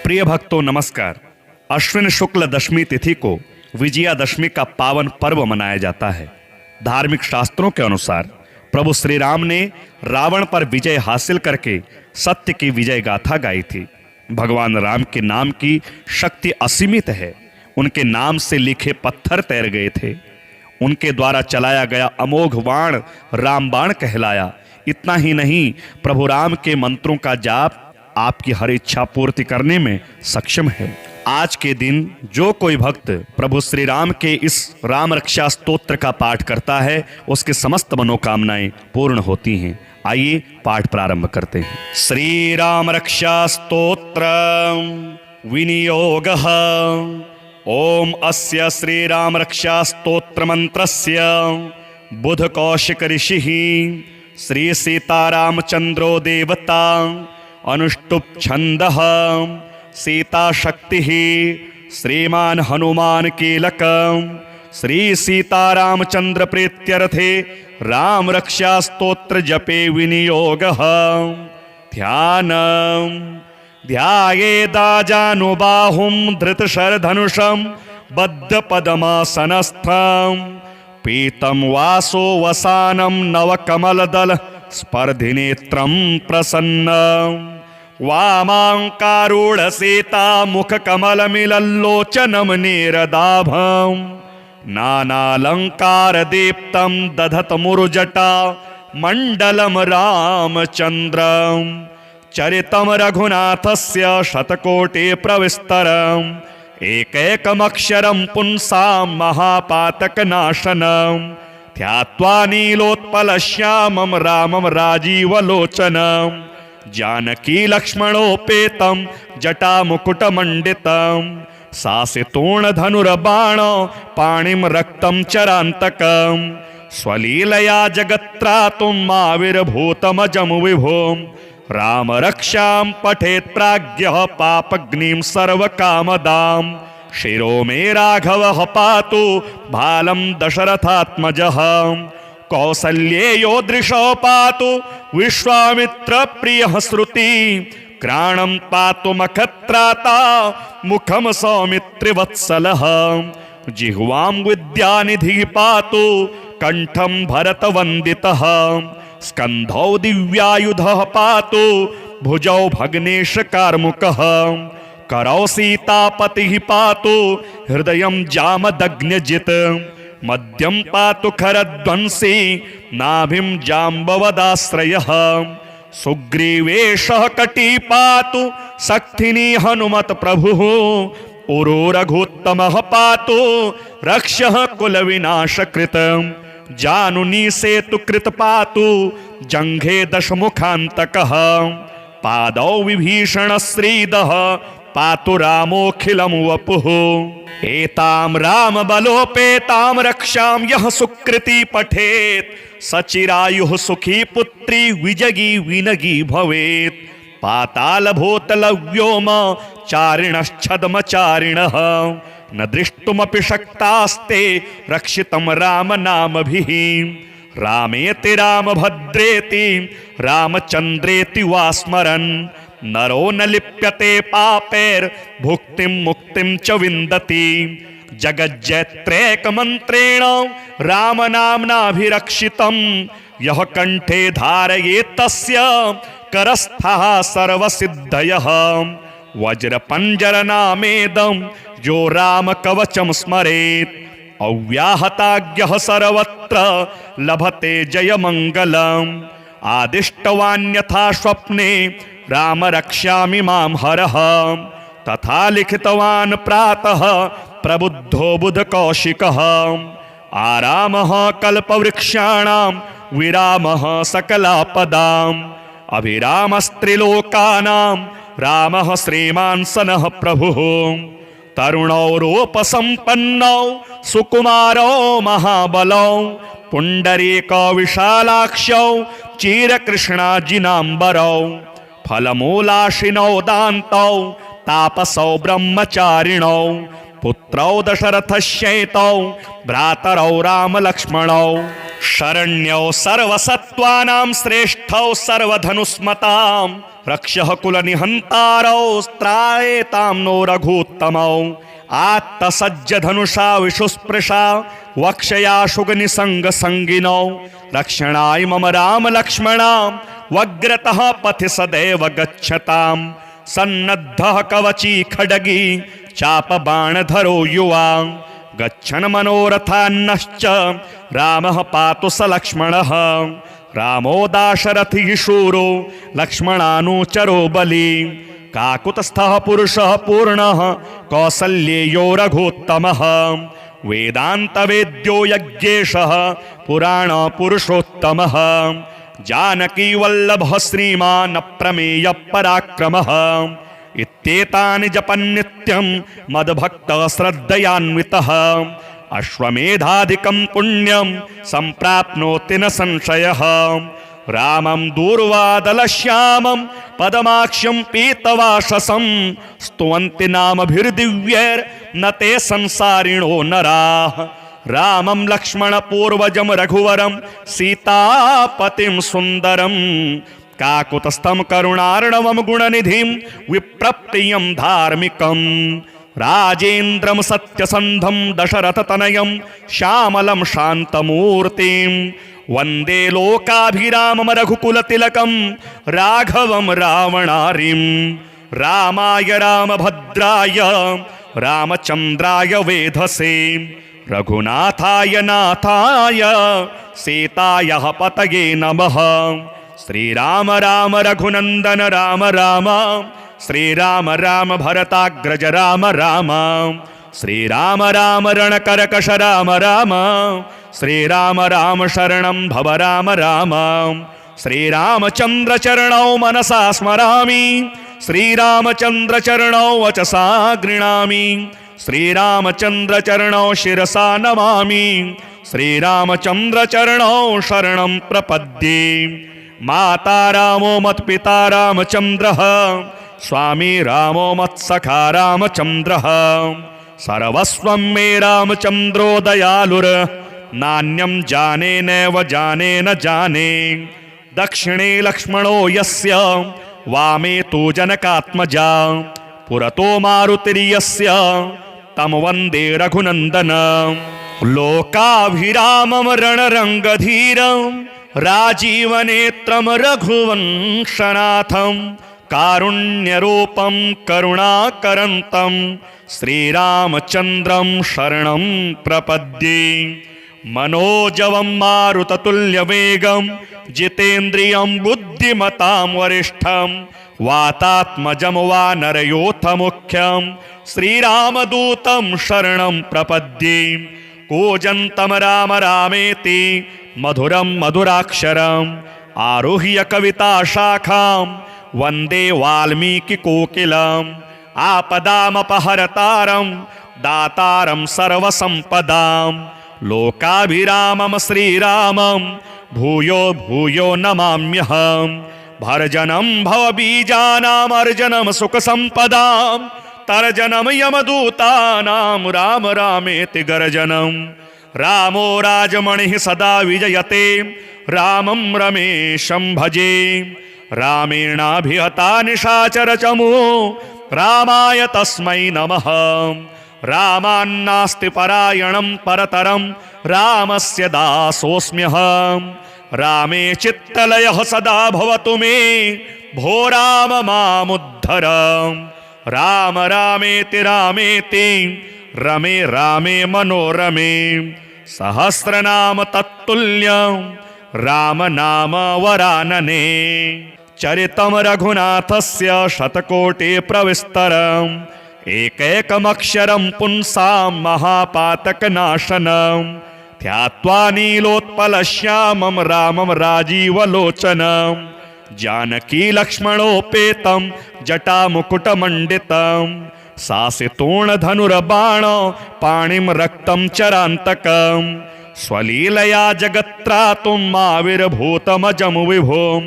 प्रिय भक्तों नमस्कार। अश्विन शुक्ल दशमी तिथि को विजयादशमी का पावन पर्व मनाया जाता है। धार्मिक शास्त्रों के अनुसार प्रभु श्री राम ने रावण पर विजय हासिल करके सत्य की विजय गाथा गाई थी। भगवान राम के नाम की शक्ति असीमित है। उनके नाम से लिखे पत्थर तैर गए थे। उनके द्वारा चलाया गया अमोघ बाण रामबाण कहलाया। इतना ही नहीं, प्रभु राम के मंत्रों का जाप आपकी हर इच्छा पूर्ति करने में सक्षम है। आज के दिन जो कोई भक्त प्रभु श्री राम के इस राम रक्षा स्तोत्र का पाठ करता है, उसके समस्त मनोकामनाएं पूर्ण होती हैं। आइए पाठ प्रारंभ करते हैं। श्री राम रक्षा स्तोत्र विनियोगः। ओम अस्य श्री राम रक्षा स्तोत्र मंत्रस्य बुध कौशिक ऋषिः श्री सीतारामचंद्रो देवता अनुष्टुप छंदः सीता शक्ति श्रीमान हनुमान कीलक श्री सीतारामचंद्र प्रीत्यर्थे राम रक्षा स्तोत्र जपे विनियोगः। ध्यानम् ध्यायेदाजानुबाहुं धृतशरधनुषं बद्धपद्मासनस्थं पीतं वासो वसानं नवकमलदल स्पर्धिनेत्रं प्रसन्नं वामांकारूढ़ सीता मुख कमल मिलल्लोचनम नीरदाभं नानालंकार दीप्तं दधत मुरुजटा मंडलम रामचंद्रं चरितं रघुनाथस्य शतकोटि प्रविस्तरम् एकैकमक्षरं पुंसां महापातकनाशनं ध्यात्वा नीलोत्पलश्यामं रामं राजीवलोचनं जानकी लक्ष्मणोपेतं जटामुकुटमण्डितं सासितूर्णधनुर्बाण पाणिं रक्तं चरान्तकं स्वलीलया जगत्त्रातुम् आविर्भूतमजं विभुं राम रक्षां पठेत् प्राज्ञः पापग्निं सर्वकामदां शिरो मे राघवः पातु भालं दशरथात्मजः कौसल्येयो दृशो पातु विश्वामित्र प्रियः श्रुति क्राणं पातु मखत्राता मुखं सौमित्रिवत्सलः जिह्वां विद्यानिधिः पातु कंठं भरतवन्दितः स्कंधौ दिव्यायुधः पातु भुजौ भग्नेश कार्मुकः करौ सीतापतिः पातु हृदयं जामदग्न्यजित् मध्यं पातु खरध्वंसी नाभिं जाम्बवदाश्रयः सुग्रीवेशः कटी पातु शक्तिनी हनुमत प्रभुः उरो रघुत्तमः पातु रक्षः कुलविनाशकृत जानुनी सेतु कृत पातु जंघे दशमुखान्तकः पादौ विभीषण श्रीदः पातु रामोऽखिलं वपुः एतां राम बलोपेतां रक्षां यः सुकृति पठेत् सचिरायुः सुखी पुत्री विजगी विनगी भवेत् पाताल भूतल व्योम चारिणश्छद्मचारिणः न दृष्टुमपि शक्तास्ते रक्षितं राम नामभिः रामेति रामभद्रेति रामचन्द्रेति वा स्मरन् नरो न लिप्यते पापैर्भुक्तिं मुक्तिं च विन्दति जगज्जैत्रैकमन्त्रेण रामनाम्नाभिरक्षितं यः कंठे धारयेत् तस्य करस्थः सर्वसिद्धयः वज्रपञ्जरनामेदं यो राम कवचं स्मरेत् अव्याहताज्ञः सर्वत्र लभते जयमङ्गलम् आदिष्टवान्यथा स्वप्ने राम रक्षामि मां हरः तथा लिखितवान् प्रातः प्रबुद्धो बुधकौशिकः आरामः कल्पवृक्षाणां विरामः सकलापदाम् अभिरामस्त्रिलोकानां रामः श्रीमान् सनः प्रभुः तरुणौ रूपसम्पन्नौ सुकुमारौ महाबलौ पुण्डरीकौ विशालाक्षौ चीरकृष्णाजिनाम्बरौ फलमूलाशिनौ दान्तौ तापसौ ब्रह्मचारिणौ पुत्रौ दशरथस्यैतौ भ्रातरौ रामलक्ष्मणौ शरण्यौ सर्वसत्त्वानां श्रेष्ठौ सर्वधनुस्मतां रक्षः कुलनिहन्तारौ स्त्रायेतां नो रघुत्तमौ आत्तसज्ज धनुषा विशुस्पृशा वक्षया शुगनिसङ्गसङ्गिनौ रक्षणाय मम राम लक्ष्मणा वग्रतः पथि सदैव गच्छताम् सन्नद्धः कवची खड्गी चापबाणधरो युवा गच्छन् मनोरथान्नश्च रामः पातु स लक्ष्मणः रामो दाशरथिः शूरो लक्ष्मणानुचरो बली काकुतस्थः पुरुषः पूर्णः कौसल्येयो रघुत्तमः वेदान्तवेद्यो यज्ञेशः पुराणपुरुषोत्तमः जानकी वल्लभः श्रीमान् अप्रमेयः पराक्रमः इत्येतानि जपन् नित्यं मद्भक्तः श्रद्धयान्वितः अश्वमेधाधिकं पुण्यं सम्प्राप्नोति न संशयः रामं दूर्वादलश्यामं पदमाक्ष्यं पीतवाससं स्तुवन्ति नामभिर्दिव्यैर्न ते संसारिणो नराः रामं लक्ष्मणपूर्वजं रघुवरं सीतापतिं सुन्दरं काकुतस्थं करुणार्णवं गुणनिधिं विप्रप्रियं धार्मिकं राजेन्द्रं सत्यसन्धं दशरथतनयं श्यामलं शान्तमूर्तिं वन्दे लोकाभिरामं रघुकुलतिलकं राघवं रावणारिं रामाय रामभद्राय रामचन्द्राय वेधसे रघुनाथाय नाथाय सीताय पतये नमः श्रीराम राम रघुनन्दन राम राम श्रीराम राम भरताग्रज राम राम श्रीराम राम रणकरकश राम राम श्रीराम राम शरणं भव राम राम श्रीरामचन्द्र चरणौ मनसा स्मरामि श्रीरामचन्द्र चरणौ वचसा गृह्णामि श्रीरामचन्द्र चरणौ शिरसा नमामि श्रीरामचन्द्र चरणौ शरणं प्रपद्ये माता रामो मत्पिता रामचन्द्रः स्वामी रामो मत्सखा रामचन्द्रः सर्वस्वं मे रामचन्द्रो दयालुर नान्यं जाने नैव जाने न जाने दक्षिणे लक्ष्मणो यस्य वामे तु जनकात्मजा पुरतो मारुतिर्यस्य तं वन्दे रघुनन्दनं लोकाभिरामं रणरङ्गधीरं राजीवनेत्रं रघुवंशनाथं कारुण्यरूपं करुणाकरन्तं श्रीरामचन्द्रं शरणं प्रपद्ये मनोजवं मारुततुल्यवेगं जितेन्द्रियं बुद्धिमतां वरिष्ठं वातात्मजं वानरयोथ मुख्यं श्रीरामदूतं शरणं प्रपद्ये कूजन्तं राम रामेति मधुरं मधुराक्षरम् आरुह्य कविताशाखां वन्दे वाल्मीकिकोकिलम् आपदामपहरतारं दातारं सर्वसम्पदां लोकाभिरामं श्रीरामं भूयो भूयो नमाम्यहम् भर्जनं भवबीजानाम् अर्जनं सुखसम्पदां तर्जनं यमदूतानां राम रामेति गर्जनं रामो राजमणिः सदा विजयते रामं रमेशं भजे रामेणाभिहता निशाचरचमू रामाय तस्मै नमः रामान्नास्ति परायणं परतरं रामस्य दासोऽस्म्यहम् रामे चित्तलयः सदा भवतु मे भो राम मामुद्धर राम रामेति रामेति रमे रामे मनोरमे सहस्रनाम तत्तुल्यं राम नाम वरानने चरितं रघुनाथस्य शतकोटि प्रविस्तरम् एकैकमक्षरं पुंसां महापातकनाशनं ध्यात्वा नीलोत्पलश्यामं रामं राजीवलोचनं जानकी लक्ष्मणोपेतं जटामुकुटमण्डितं सासितोणधनुर्बाण पाणिं रक्तं चरान्तकं स्वलीलया जगत्त्रातुं आविर्भूतमजं विभुं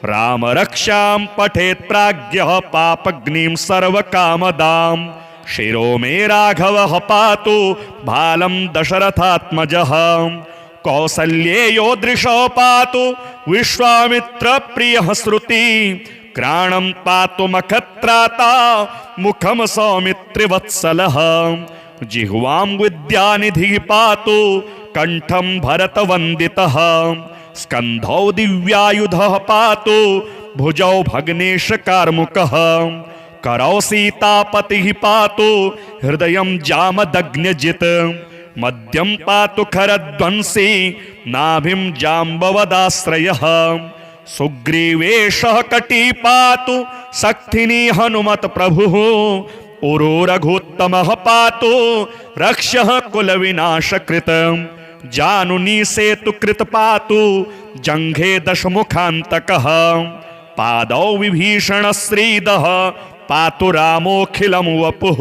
राम रक्षां पठेत् प्राज्ञः पापग्निं सर्वकामदां शिरो मे राघवः पातु भालं दशरथात्मजः कौसल्येयो दृशो पातु विश्वामित्रप्रियः श्रुति ग्राणं पातु मखत्राता मुखम सौमित्रिवत्सलः जिह्वां विद्यानिधिः पातु कंठं भरतवन्दितः स्कन्धौ दिव्यायुधः पातु भुजौ भग्नेश कार्मुकः करौ सीतापतिः पातु हृदयं जामदग्न्यजित् मध्यं पातु खरध्वंसी नाभिं जाम्बवदाश्रयः सुग्रीवेशः कटी पातु सक्थिनी हनुमत प्रभुः उरो रघुत्तमः पातु रक्षः कुलविनाशकृत जानुनी सेतु कृत पातु जंघे दशमुखान्तकः पादौ विभीषण श्रीदः पातु रामोऽखिलं वपुः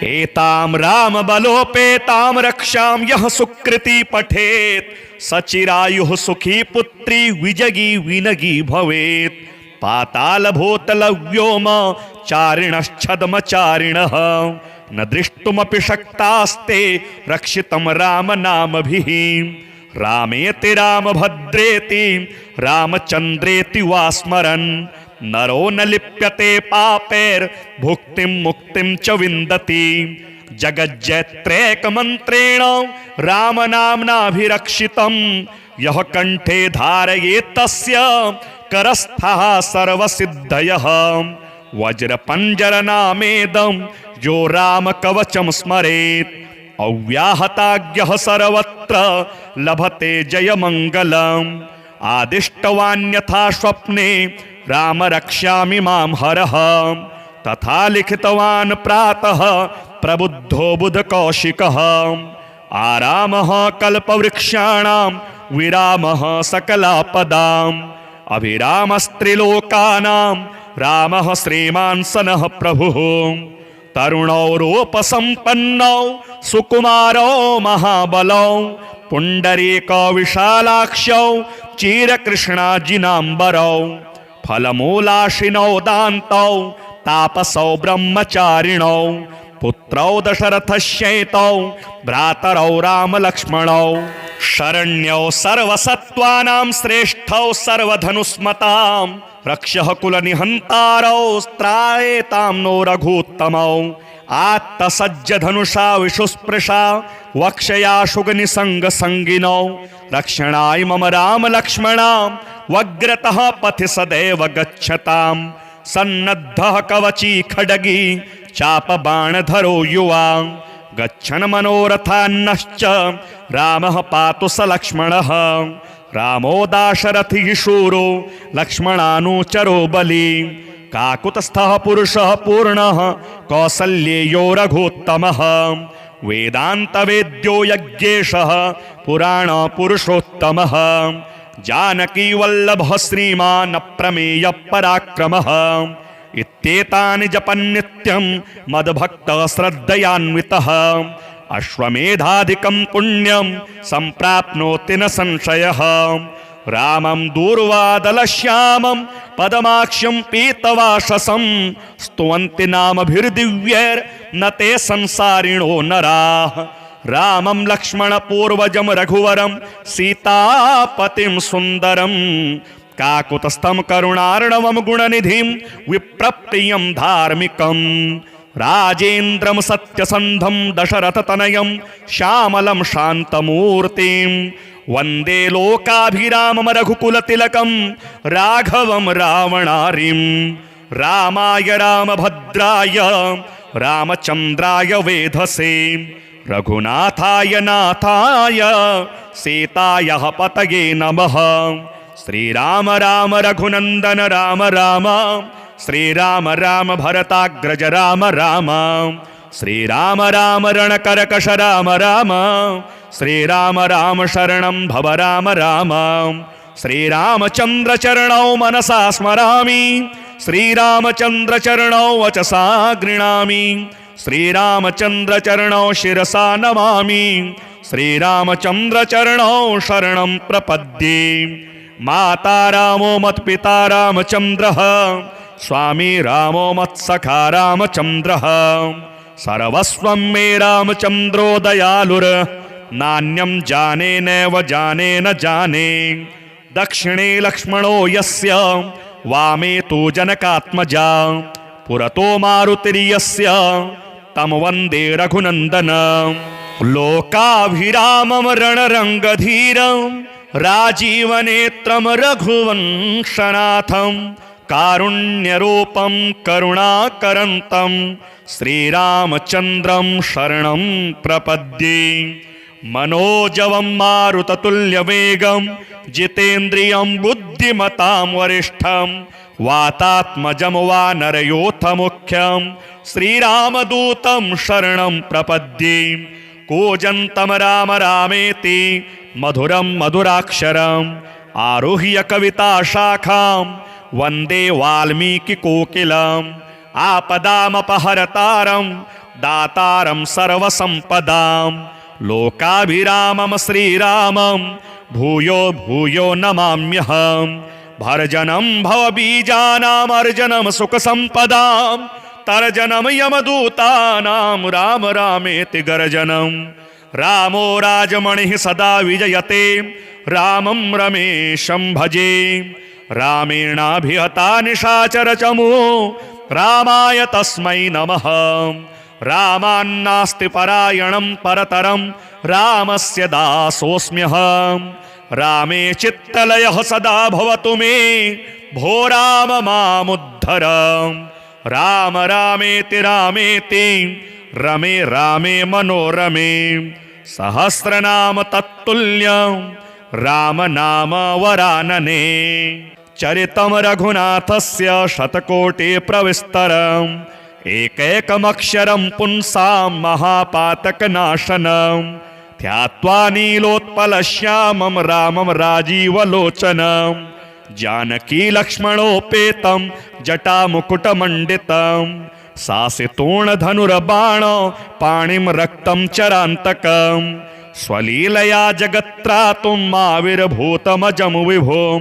एतां राम बलोपेतां रक्षां यः सुकृति पठेत् सचिरायुः सुखी पुत्री विजगी विनगी भवेत् पाताल भूतल व्योम चारिणश्छद्मचारिणः न दृष्टुमपि शक्तास्ते रक्षितं राम नामभिः रामेति रामभद्रेति रामचन्द्रेति वा स्मरन् नरो न लिप्यते पापैर्भुक्तिं मुक्तिं च विन्दति जगज्जैत्रैकमन्त्रेण रामनाम्नाभिरक्षितं यः कण्ठे धारयेत् तस्य करस्थः सर्वसिद्धयः वज्रपञ्जरनामेदं यो रामकवचं स्मरेत् अव्याहताज्ञः सर्वत्र लभते जयमङ्गलम् आदिष्टवान्यथा स्वप्ने राम रक्ष्यामि मां हरः तथा लिखितवान् प्रातः प्रबुद्धो बुधकौशिकः आरामः कल्पवृक्षाणां विरामः सकलापदाम् अभिरामस्त्रिलोकानां रामः श्रीमान् सनः प्रभुः तरुणौ रूपसम्पन्नौ सुकुमारौ महाबलौ पुण्डरीकौ विशालाक्षौ चिरकृष्णाजिनाम्बरौ फलमूलाशिनौ दान्तौ तापसौ ब्रह्मचारिणौ पुत्रौ दशरथस्यैतौ भ्रातरौ रामलक्ष्मणौ शरण्यौ सर्वसत्त्वानां श्रेष्ठौ सर्वधनुस्मतां रक्षः कुलनिहन्तारौ स्त्रायेतां नो रघूत्तमौ आत्तसज्जधनुषा विशुस्पृशा वक्षया शुगनिसङ्गसङ्गिनौ रक्षणाय मम रामलक्ष्मणां वग्रतः पथि सदैव गच्छतां सन्नद्धः कवची खड्गी चापबाणधरो युवा गच्छन् मनोरथान्नश्च रामः पातु स लक्ष्मणः रामो दाशरथिः शूरो लक्ष्मणानुचरो बली काकुतस्थः पुरुषः पूर्णः कौसल्येयो रघुत्तमः वेदान्तवेद्यो यज्ञेशः पुराणपुरुषोत्तमः जानकी वल्लभः श्रीमान् अप्रमेयः पराक्रमः इत्येतानि जपन् नित्यं मद्भक्तः श्रद्धयान्वितः अश्वमेधाधिकं पुण्यं सम्प्राप्नोति न संशयः रामं दूर्वादलश्यामं पदमाक्ष्यं पीतवाससं स्तुवन्ति नामभिर्दिव्यैर्न ते संसारिणो नराः रामं लक्ष्मणपूर्वजं रघुवरं सीतापतिं सुन्दरं काकुतस्थं करुणार्णवं गुणनिधिं विप्रप्रियं धार्मिकं राजेन्द्रं सत्यसन्धं दशरथतनयं श्यामलं शान्तमूर्तिं वन्दे लोकाभिरामं रघुकुलतिलकं राघवं रावणारिं रामाय रामभद्राय रामचन्द्राय वेधसे रघुनाथाय नाथाय सीतायाः पतये नमः श्रीराम राम रघुनन्दन राम राम श्रीराम राम भरताग्रज राम राम श्रीराम राम रणकरकश राम राम श्रीराम राम शरणं भव राम राम श्रीरामचन्द्रचरणौ मनसा स्मरामि श्रीरामचन्द्रचरणौ वचसा गृह्णामि श्रीरामचन्द्रचरणौ शिरसा नमामि श्रीरामचन्द्रचरणौ शरणं प्रपद्ये माता रामो मत्पिता रामचन्द्रः स्वामी रामो मत्सखा रामचन्द्रः सर्वस्वं मे रामचन्द्रो दयालुर नान्यं जाने नैव जाने न जाने दक्षिणे लक्ष्मणो यस्य वामे तु जनकात्मजा पुरतो मारुतिर्यस्य तं वन्दे रघुनन्दनं लोकाभिरामं रणरङ्गधीरं राजीवनेत्रं रघुवंशनाथं कारुण्यरूपं करुणाकरन्तं श्रीरामचन्द्रं शरणं प्रपद्ये मनोजवं मारुततुल्यवेगं जितेन्द्रियं बुद्धिमतां वरिष्ठं वातात्मजं वानरयोथ मुख्यं श्रीरामदूतं शरणं प्रपद्ये कूजन्तं राम रामेति मधुरं मधुराक्षरम् आरुह्य कविताशाखां वन्दे वाल्मीकिकोकिलम् आपदामपहरतारं दातारं सर्वसम्पदां लोकाभिरामं श्रीरामं भूयो भूयो नमाम्यहम् भर्जनं भवबीजानामर्जनं सुखसम्पदां तर्जनं यमदूतानां राम रामेति गर्जनं रामो राजमणिः सदा विजयते रामं रमेशं भजे रामेणाभिहता निशाचरचमू रामाय तस्मै नमः रामान्नास्ति परायणं परतरं रामस्य दासोऽस्म्यहं रामे चित्तलयः सदा भवतु मे भो राम मामुद्धर राम रामेति रामेति रमे रामे मनोरमे सहस्रनाम तत्तुल्यं राम नाम वरानने चरितं रघुनाथस्य शतकोटि प्रविस्तरम् एकैकमक्षरं पुंसां महापातकनाशनं ध्यात्वा नीलोत्पलश्यामं रामं राजीवलोचनं जानकी लक्ष्मणोपेतं जटामुकुटमण्डितं सासितोणधनुर्बाण पाणिं रक्तं चरान्तकं स्वलीलया जगत्त्रातुम् आविर्भूतमजं विभुं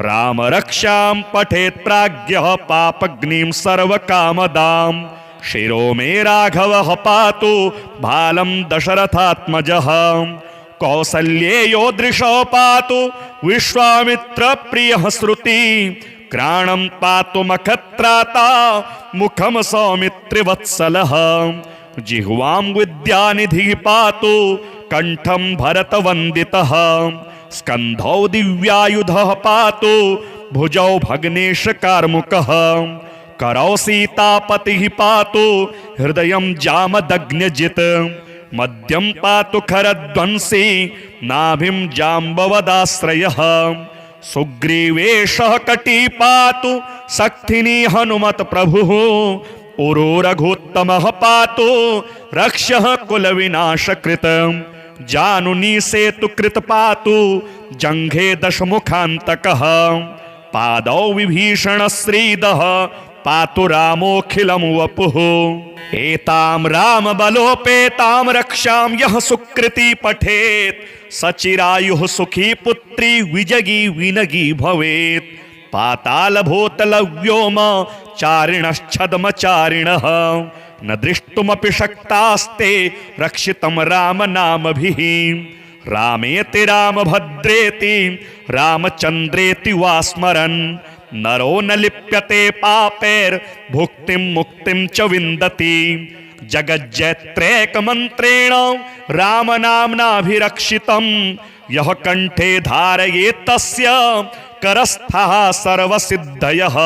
राम रक्षां पठेत् प्राज्ञः पापग्निं सर्वकामदां शिरो मे राघवः पातु भालं दशरथात्मजः कौसल्येयो दृशो पातु विश्वामित्रप्रियः श्रुति घ्राणं पातु मखत्राता मुखं सौमित्रिवत्सलः जिह्वां विद्यानिधिः पातु कंठं भरतवन्दितः स्कन्धौ दिव्यायुधः पातु भुजौ भग्नेशकार्मुकः करौ सीतापतिः पातु हृदयं जामदग्न्यजित् मध्यं पातु खरध्वंसी नाभिं जाम्बवदाश्रयः सुग्रीवेशः कटी पातु शक्तिनी हनुमत् प्रभुः उरो रघुत्तमः पातु रक्षः कुलविनाशकृत जानुनी सेतुकृत पातु जङ्घे दशमुखान्तकः पादौ विभीषणश्रीदः पातु रामोऽखिलं वपुः एतां रामबलोपेतां रक्षां यः सुकृती पठेत् सचिरायुः सुखी पुत्री विजगी विनगी भवेत् पातालभूतलव्योम चारिणश्छद्मचारिणः न दृष्टुमपि शक्तास्ते रक्षितं रामनामभिः रामेति रामभद्रेति रामचन्द्रेति वा स्मरन् नरो न लिप्यते पापैर्भुक्तिं मुक्तिं च विन्दति जगज्जैत्रैकमन्त्रेण रामनाम्नाभिरक्षितं यः कण्ठे धारयेत् तस्य करस्थः सर्वसिद्धयः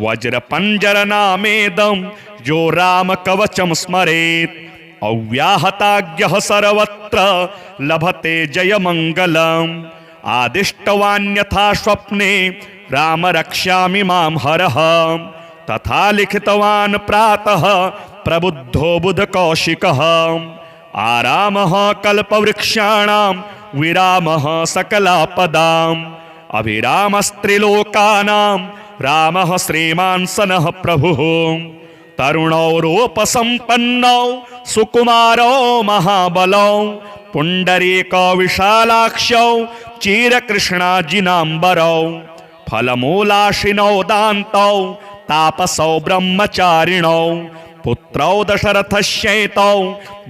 वज्रपञ्जरनामेदं यो रामकवचं स्मरेत् अव्याहताज्ञः सर्वत्र लभते जयमङ्गलम् आदिष्टवान्यथा स्वप्ने राम रक्षामि मां हरः तथा लिखितवान् प्रातः प्रबुद्धो बुधकौशिकः आरामः कल्पवृक्षाणां विरामः सकलापदाम् अभिरामस्त्रिलोकानां रामः श्रीमान् सनः प्रभुः तरुणौरोपसम्पन्नौ सुकुमारौ महाबलौ पुण्डरीकौ विशालाक्षौ चीरकृष्णाजिनाम्बरौ फलमूलाशिनौ दान्तौ तापसौ ब्रह्मचारिणौ पुत्रौ दशरथस्यैतौ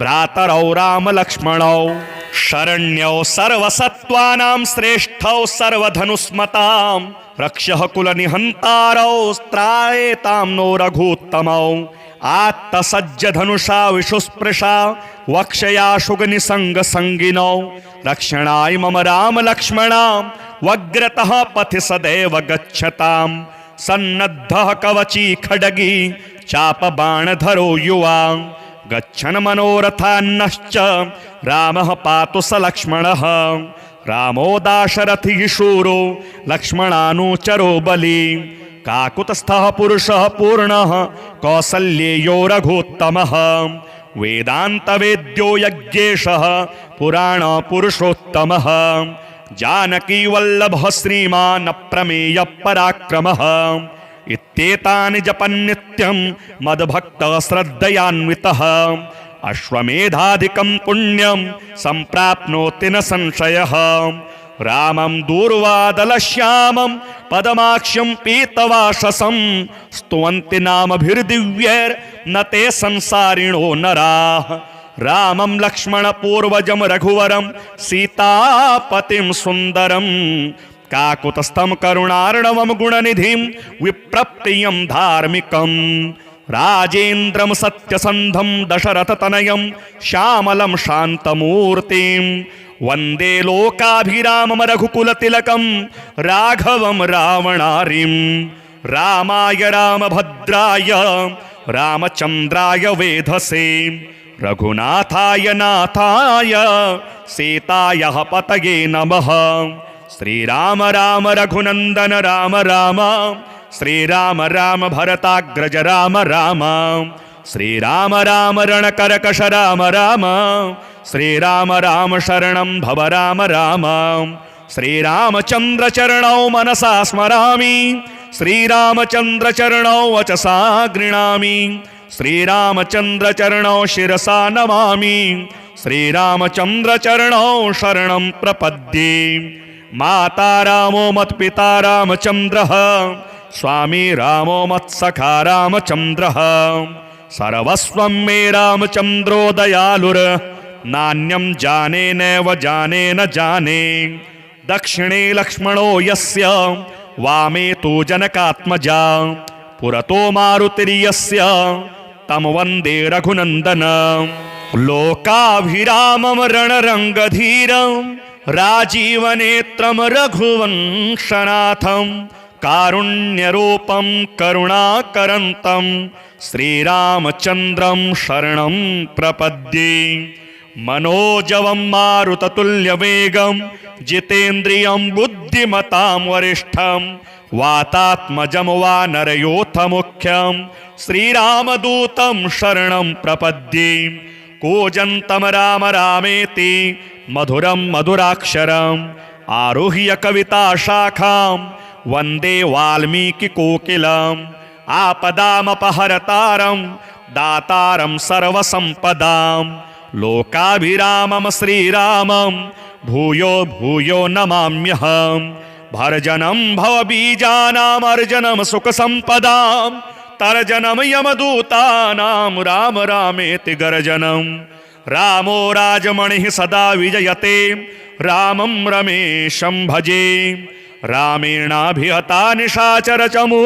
भ्रातरौ रामलक्ष्मणौ शरण्यौ सर्वसत्त्वानां श्रेष्ठौ सर्वधनुस्मतां रक्षः कुलनिहन्तारौ स्त्रायेतां नो रघुत्तमौ आत्तसज्ज धनुषा विशुस्पृशा वक्षया शुगनिसङ्गसङ्गिनौ रक्षणाय मम राम लक्ष्मणा वग्रतः पथि सदैव गच्छताम् सन्नद्धः कवची खड्गी चापबाणधरो युवा गच्छन् मनोरथान्नश्च रामः पातु स लक्ष्मणः रामो दाशरथिः शूरो लक्ष्मणानुचरो बली काकुतस्थः पुरुषः पूर्णः कौसल्येयो रघुत्तमः वेदान्तवेद्यो यज्ञेशः पुराणपुरुषोत्तमः जानकी वल्लभः श्रीमान् अप्रमेयः पराक्रमः इत्येतानि जपन् नित्यं मद्भक्तः श्रद्धयान्वितः अश्वमेधाधिकं पुण्यं सम्प्राप्नोति न संशयः रामं दूर्वादलश्यामं पदमाक्ष्यं पीतवाससं स्तुवन्ति नामभिर्दिव्यैर्न ते संसारिणो नराः रामं लक्ष्मणपूर्वजं रघुवरं सीतापतिं सुन्दरं काकुतस्थं करुणार्णवं गुणनिधिं विप्रप्रियं धार्मिकं राजेन्द्रं सत्यसन्धं दशरथतनयं श्यामलं शान्तमूर्तिं वन्दे लोकाभिरामं रघुकुलतिलकं राघवं रावणारिं रामाय रामभद्राय रामचन्द्राय वेधसे रघुनाथाय नाथाय सीताय पतये नमः श्रीराम राम रघुनन्दन राम राम श्रीराम राम भरताग्रज राम राम श्रीराम राम रणकरकश राम राम श्रीराम राम शरणं भव राम राम श्रीरामचन्द्रचरणौ मनसा स्मरामि श्रीरामचन्द्रचरणौ वचसा गृह्णामि श्रीरामचन्द्रचरणौ शिरसा नमामि श्रीरामचन्द्रचरणौ शरणं प्रपद्ये माता रामो मत्पिता रामचन्द्रः स्वामी रामो मत्सखा रामचन्द्रः सर्वस्वं मे रामचन्द्रो दयालुर नान्यं जाने नैव जाने न जाने दक्षिणे लक्ष्मणो यस्य वामे तु जनकात्मजा पुरतो मारुतिर्यस्य तं वन्दे रघुनन्दनं लोकाभिरामं रणरङ्गधीरं राजीवनेत्रं रघुवंशनाथं कारुण्यरूपं करुणाकरन्तं श्रीरामचन्द्रं शरणं प्रपद्ये मनोजवं मारुततुल्यवेगं जितेन्द्रियं बुद्धिमतां वरिष्ठं वातात्मजं वानरयोथ मुख्यं श्रीरामदूतं शरणं प्रपद्ये कूजन्तं राम रामेति मधुरं मधुराक्षरम् आरुह्य कविताशाखां वन्दे वाल्मीकिकोकिलम् आपदामपहरतारं दातारं सर्वसम्पदां लोकाभिरामं श्रीरामं भूयो भूयो नमाम्यहम् भर्जनं भवबीजानाम् अर्जनं सुखसम्पदां तर्जनं यमदूतानां राम रामेति गर्जनं रामो राजमणिः सदा विजयते रामं रमेशं भजे रामेणाभिहता निशाचरचमू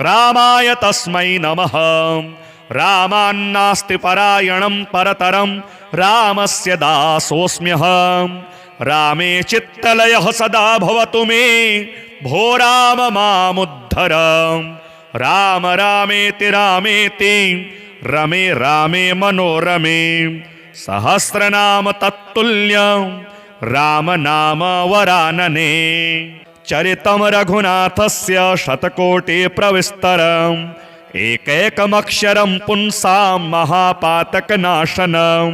रामाय तस्मै नमः रामान्नास्ति परायणं परतरं रामस्य दासोऽस्म्यहम् रामे चित्तलयः सदा भवतु मे भो राम मामुद्धर राम रामेति रामेति रमे रामे मनोरमे सहस्रनाम तत्तुल्यं राम नाम वरानने चरितं रघुनाथस्य शतकोटि प्रविस्तरम् एकैकमक्षरं पुंसां महापातकनाशनं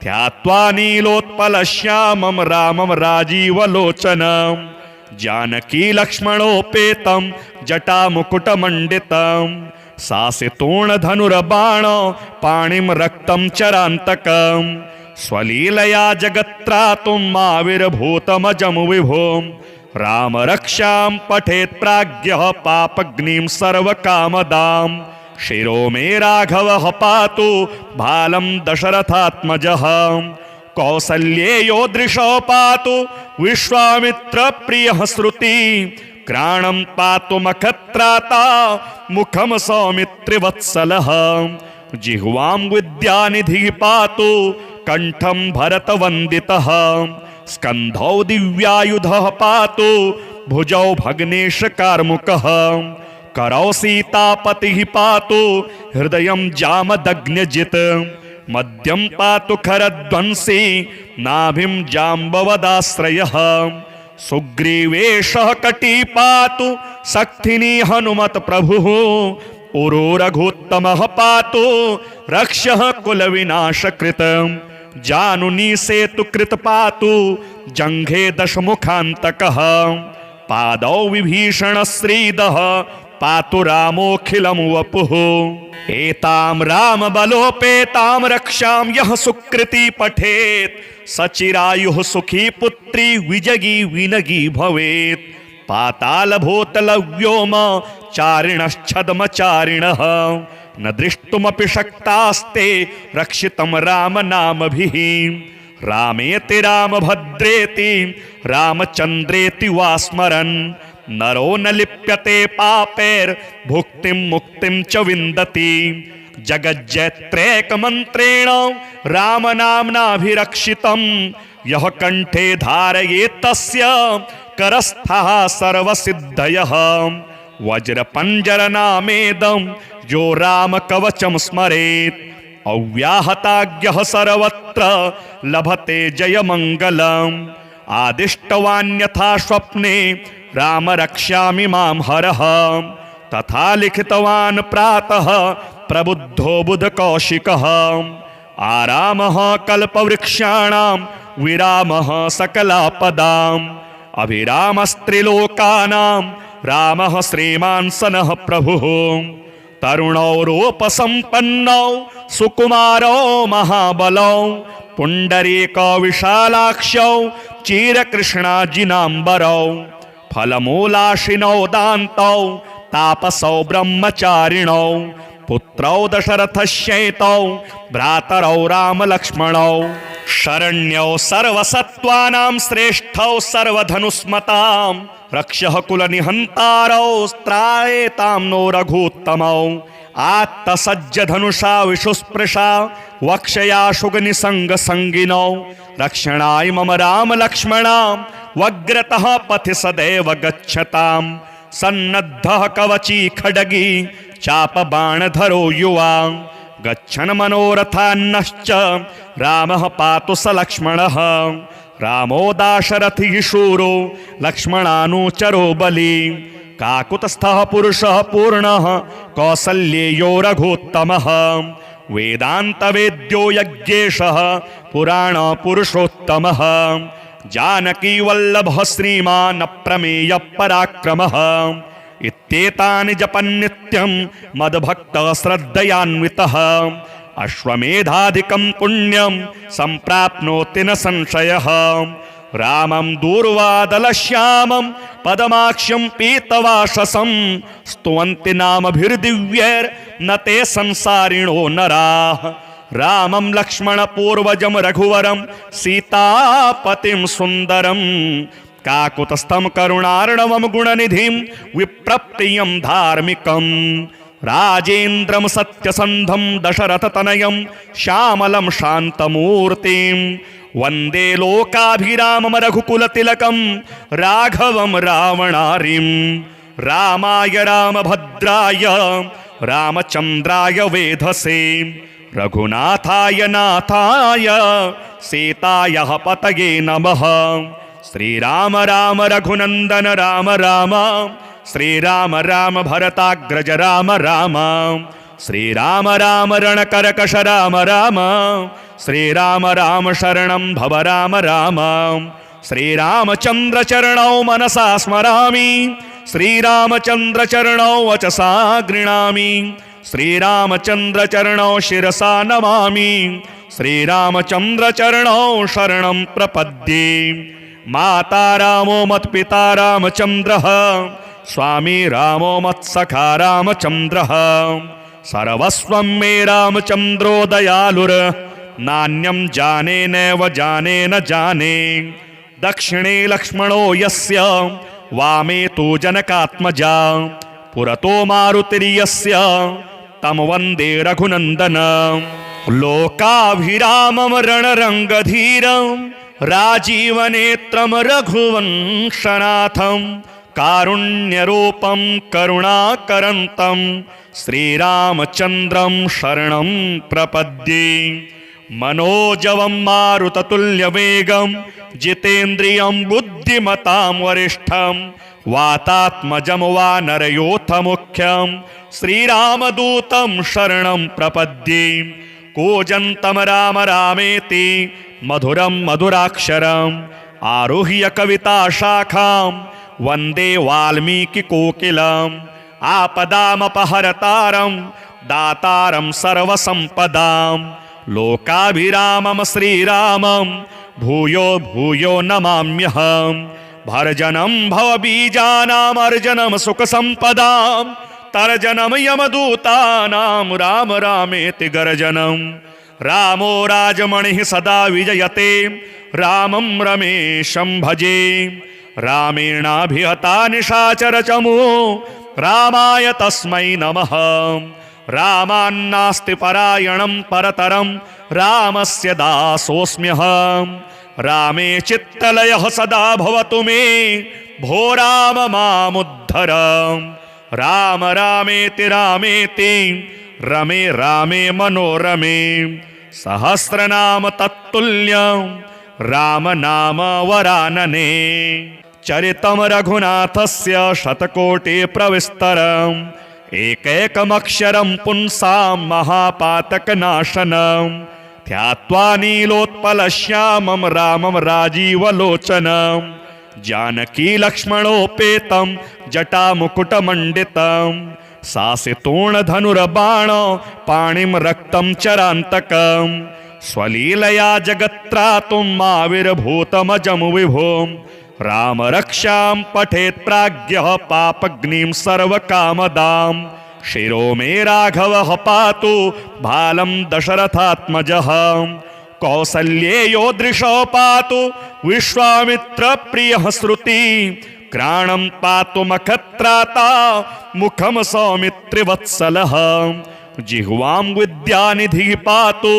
ध्यात्वा नीलोत्पलश्यामं रामं राजीवलोचनं जानकी लक्ष्मणोपेतं जटामुकुटमण्डितं सासितोणधनुर्बाण पाणिं रक्तं चरान्तकं स्वलीलया जगत्त्रातुं आविर्भूतमजं विभुं राम रक्षां पठेत् प्राज्ञः पापग्निं सर्वकामदां शिरो मे राघवः पातु भालं दशरथात्मजः कौसल्येयो दृशो पातु विश्वामित्रप्रियः श्रुति घ्राणं पातु मखत्राता मुखम सौमित्रिवत्सलः जिह्वां विद्यानिधिः पातु कंठं भरतवन्दितः स्कन्धौ दिव्यायुधः पातु भुजौ भग्नेश कार्मुकः करौ सीतापतिः पातु हृदयं जामदग्न्यजित् मध्यं पातु खरध्वंसी नाभिं जाम्बवदाश्रयः सुग्रीवेशः कटी पातु सक्थिनी हनुमत प्रभुः उरो रघुत्तमः पातु रक्षः कुलविनाशकृत जानुनी सेतु कृत पातु जंघे दशमुखान्तकः पादौ विभीषण श्रीदः पातु रामोऽखिलं वपुः एतां राम बलोपेतां रक्षां यः सुकृति पठेत् सचिरायुः सुखी पुत्री विजगी विनगी भवेत् पाताल भूतल व्योम चारिणश्छद्मचारिणः न दृष्टुमपि शक्तास्ते रक्षितं राम नामभिः रामेति रामभद्रेति रामचन्द्रेति वा स्मरन् नरो न लिप्यते पापैर्भुक्तिं मुक्तिं च विन्दति जगज्जैत्रैकमन्त्रेण रामनाम्नाभिरक्षितं यः कण्ठे धारयेत् तस्य करस्थः सर्वसिद्धयः वज्रपञ्जरनामेदं यो रामकवचं स्मरेत् अव्याहताज्ञः सर्वत्र लभते जयमङ्गलम् आदिष्टवान्यथा स्वप्ने राम रक्ष्यामि मां हरः तथा लिखितवान् प्रातः प्रबुद्धो बुधकौशिकः आरामः कल्पवृक्षाणां विरामः सकलापदाम् अभिरामस्त्रिलोकानां रामः श्रीमान् सनः प्रभुः तरुणौ रूपसम्पन्नौ सुकुमारौ महाबलौ पुण्डरीकौ विशालाक्षौ चिरकृष्णाजिनाम्बरौ फलमूलाशिनौ दान्तौ तापसौ ब्रह्मचारिणौ पुत्रौ दशरथस्यैतौ भ्रातरौ रामलक्ष्मणौ शरण्यौ सर्वसत्त्वानां श्रेष्ठौ सर्वधनुस्मतां रक्षः कुलनिहन्तारौ स्त्रायेतां नो रघूत्तमौ आत्तसज्जधनुषा विशुस्पृशा वक्षया शुगनिसङ्गसङ्गिनौ रक्षणाय मम रामलक्ष्मणां वग्रतः पथि सदैव गच्छतां सन्नद्धः कवची खड्गी चापबाणधरो युवा गच्छन् मनोरथान्नश्च रामः पातु स लक्ष्मणः रामो दाशरथिः शूरो लक्ष्मणानुचरो बली काकुतस्थः पुरुषः पूर्णः कौसल्येयो रघुत्तमः वेदान्तवेद्यो यज्ञेशः पुराणपुरुषोत्तमः जानकी वल्लभः श्रीमान् अप्रमेयः पराक्रमः इत्येतानि जपन् नित्यं मद्भक्तः श्रद्धयान्वितः अश्वमेधाधिकं पुण्यं सम्प्राप्नोति न संशयः रामं दूर्वादलश्यामं पदमाक्ष्यं पीतवाससं स्तुवन्ति नामभिर्दिव्यैर्न ते संसारिणो नराः रामं लक्ष्मणपूर्वजं रघुवरं सीतापतिं सुन्दरं काकुतस्थं करुणार्णवं गुणनिधिं विप्रप्रियं धार्मिकं राजेन्द्रं सत्यसन्धं दशरथतनयं श्यामलं शान्तमूर्तिं वन्दे लोकाभिरामं रघुकुलतिलकं राघवं रावणारिं रामाय रामभद्राय रामचन्द्राय वेधसे रघुनाथाय नाथाय सीतायाः पतये नमः श्रीराम राम रघुनन्दन राम राम श्रीराम राम भरताग्रज राम राम श्रीराम राम रणकरकश राम राम श्रीराम राम शरणं भव राम राम श्रीरामचन्द्र चरणौ मनसा स्मरामि श्रीरामचन्द्र चरणौ वचसा गृणामि श्रीरामचन्द्र चरणौ शिरसा नमामि श्रीरामचन्द्र चरणौ शरणं प्रपद्ये माता रामो मत्पिता रामचन्द्रः स्वामी रामो मत्सखा रामचन्द्रः सर्वस्वं मे रामचन्द्रो दयालुर नान्यं जाने नैव जाने न जाने दक्षिणे लक्ष्मणो यस्य वामे तु जनकात्मजा पुरतो मारुतिर्यस्य तं वन्दे रघुनन्दनं लोकाभिरामं रणरङ्गधीरं राजीवनेत्रं रघुवंशनाथं कारुण्यरूपं करुणाकरन्तं श्रीरामचन्द्रं शरणं प्रपद्ये मनोजवं मारुततुल्यवेगं जितेन्द्रियं बुद्धिमतां वरिष्ठं वातात्मजं वानरयोथ मुख्यं श्रीरामदूतं शरणं प्रपद्ये कूजन्तं राम रामेति मधुरं मधुराक्षरम् आरुह्य कविताशाखां वन्दे वाल्मीकिकोकिलम् आपदामपहरतारं दातारं सर्वसम्पदां लोकाभिरामं श्रीरामं भूयो भूयो नमाम्यहम् भर्जनं भवबीजानामर्जनं सुखसम्पदां तर्जनं यमदूतानां राम रामेति गर्जनं रामो राजमणिः सदा विजयते रामं रमेशं भजे रामेणाभिहता निशाचरचमू रामाय तस्मै नमः रामान्नास्ति परायणं परतरं रामस्य दासोऽस्म्यहं रामे चित्तलयः सदा भवतु मे भो राम मामुद्धर राम रामेति रामेति रमे रामे मनोरमे सहस्रनाम तत्तुल्यं राम नाम वरानने चरितं रघुनाथस्य शतकोटि प्रविस्तरम् एकैकमक्षरं पुंसां महापातकनाशनं ध्यात्वा नीलोत्पलश्यामं रामं राजीवलोचनं जानकी लक्ष्मणोपेतं जटामुकुटमण्डितं सासितूर्णधनुर्बाण पाणिं रक्तं चरान्तकं स्वलीलया जगत्त्रातुम् आविर्भूतमजं विभुं राम रक्षां पठेत् प्राज्ञः पापग्निं सर्वकामदां शिरो मे राघवः पातु भालं दशरथात्मजः कौसल्येयो दृशो पातु विश्वामित्रप्रियः श्रुति घ्राणं पातु मखत्राता मुखं सौमित्रिवत्सलः जिह्वां विद्यानिधिः पातु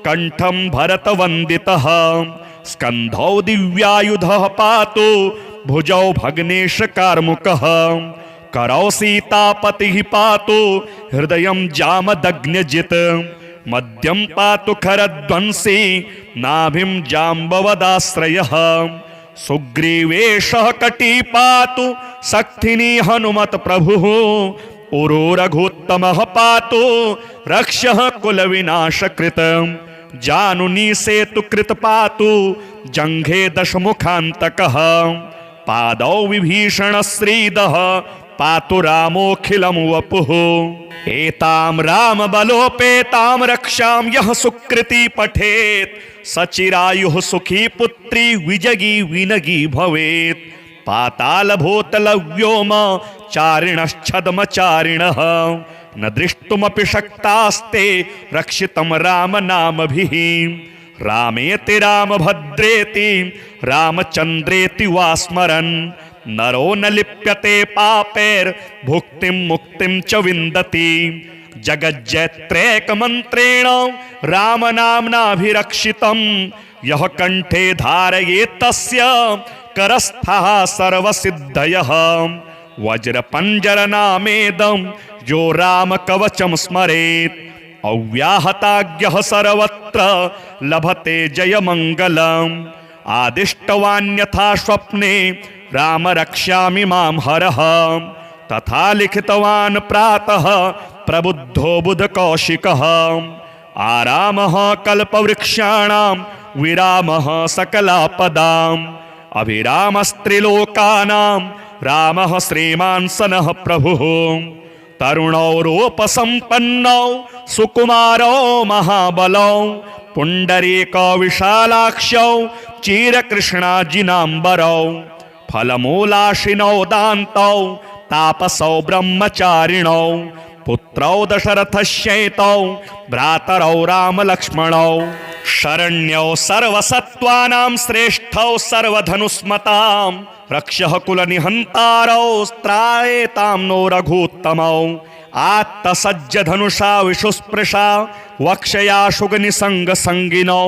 कंठं भरतवन्दितः स्कन्धौ दिव्यायुधः पातु भुजौ भग्नेश कार्मुकः करौ सीतापतिः पातु हृदयं जामदग्न्यजित् मध्यं पातु खरध्वंसी नाभिं जाम्बवदाश्रयः सुग्रीवेशः कटी पातु शक्तिनी हनुमत् प्रभुः उरो रघुत्तमः पातु रक्षः कुलविनाशकृत जानुनी सेतुकृत पातु जङ्घे दशमुखान्तकः पादौ विभीषणश्रीदः पातु रामोऽखिलं वपुः एतां रामबलोपेतां रक्षां यः सुकृती पठेत् सचिरायुः सुखी पुत्री विजगी विनगी भवेत् पातालभूतलव्योम चारिणश्छद्मचारिणः न दृष्टुमपि शक्तास्ते रक्षितं रामनामभिः रामेति रामभद्रेति रामचन्द्रेति वा स्मरन् नरो न लिप्यते पापैर्भुक्तिं मुक्तिं च विन्दति जगज्जैत्रैकमन्त्रेण रामनाम्नाभिरक्षितं यः कण्ठे धारयेत् तस्य करस्थः सर्वसिद्धयः वज्रपञ्जरनामेदं यो रामकवचं स्मरेत् अव्याहताज्ञः सर्वत्र लभते जयमङ्गलम् आदिष्टवान्यथा स्वप्ने राम रक्षामि मां हरः तथा लिखितवान् प्रातः प्रबुद्धो बुधकौशिकः आरामः कल्पवृक्षाणां विरामः सकलापदाम् अभिरामस्त्रिलोकानां रामः श्रीमान् सनः प्रभुः तरुणौ रूपसम्पन्नौ सुकुमारौ महाबलौ पुण्डरीकौ विशालाक्षौ चिरकृष्णाजिनाम्बरौ फलमूलाशिनौ दान्तौ तापसौ ब्रह्मचारिणौ पुत्रौ दशरथस्यैतौ भ्रातरौ रामलक्ष्मणौ शरण्यौ सर्वसत्त्वानां श्रेष्ठौ सर्वधनुस्मतां रक्षः कुलनिहन्तारौ त्रायेतां नो रघूत्तमौ आत्तसज्जधनुषा विशुस्पृशा वक्षया शुगनिसङ्गसङ्गिनौ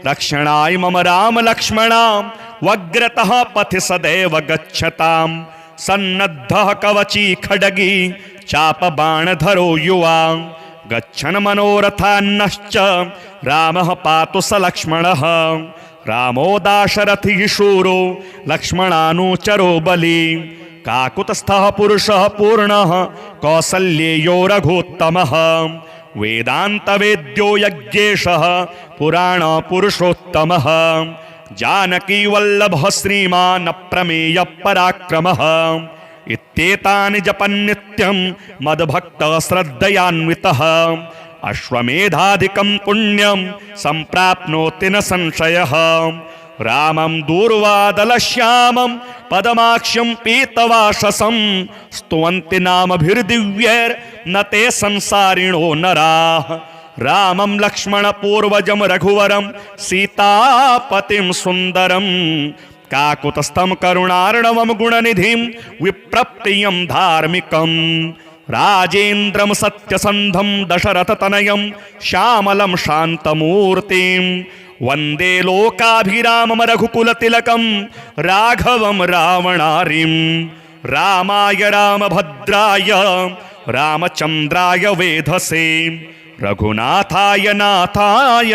रक्षणाय मम राम लक्ष्मणा वग्रतः पथि सदैव गच्छतां सन्नद्धः कवची खड्गी चापबाणधरो युवा गच्छन् मनोरथान्नश्च रामः पातु स लक्ष्मणः रामो दाशरथिः शूरो लक्ष्मणानुचरो बली काकुतस्थः पुरुषः पूर्णः कौसल्येयो रघोत्तमः वेदान्तवेद्यो यज्ञेशः पुराणपुरुषोत्तमः जानकी वल्लभः श्रीमान् अप्रमेयः पराक्रमः इत्येतानि जपन् नित्यं मद्भक्तः श्रद्धयान्वितः अश्वमेधाधिकं पुण्यं सम्प्राप्नोति न संशयः रामं दूर्वादलश्यामं पदमाक्ष्यं पीतवाससं स्तुवन्ति नामभिर्दिव्यैर्न ते संसारिणो नराः रामं लक्ष्मणपूर्वजं रघुवरं सीतापतिं सुन्दरं काकुतस्थं करुणार्णवं गुणनिधिं विप्रप्रियं धार्मिकं राजेन्द्रं सत्यसन्धं दशरथतनयं श्यामलं शान्तमूर्तिं वन्दे लोकाभिरामं रघुकुलतिलकं राघवं रावणारिं रामाय रामभद्राय रामचन्द्राय वेधसे रघुनाथाय नाथाय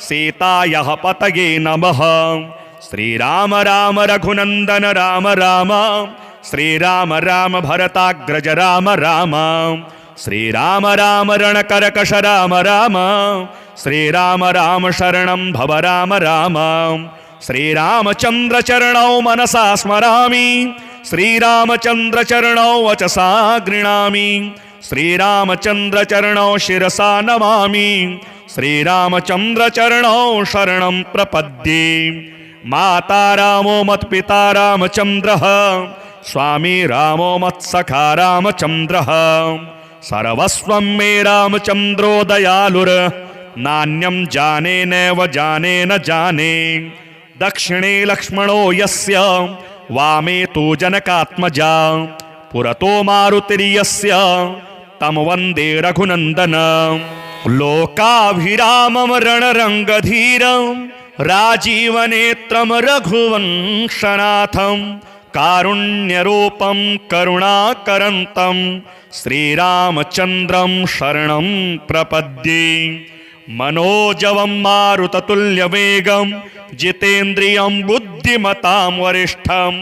सीताय पतये नमः श्रीराम राम रघुनंदन राम राम श्रीराम राम भरताग्रज राम राम श्रीराम राम रणकरकश राम राम श्रीराम राम शरणं भव राम राम श्रीरामचंद्र चरणौ मनसा स्मरामि श्रीरामचंद्र चरणौ वचसा गृणामि श्रीरामचंद्र चरणौ शिरसा नमामि श्रीरामचंद्र चरणौ शरणं प्रपद्ये माता रामो मत्पिता रामचंद्रः स्वामी रामो मत्सखा रामचंद्रः सर्वस्वं मे रामचंद्रो दयालुर नान्यं जाने नैव जाने न जाने दक्षिणे लक्ष्मणो यस्य वामे तु जनकात्मजा पुरतो मारुतिर्यस्य तं वन्दे रघुनन्दनं लोकाभिरामं रणरङ्गधीरं राजीवनेत्रं रघुवंशनाथं कारुण्यरूपं करुणाकरन्तं श्रीरामचन्द्रं शरणं प्रपद्ये मनोजवं मारुततुल्यवेगं जितेन्द्रियं बुद्धिमतां वरिष्ठं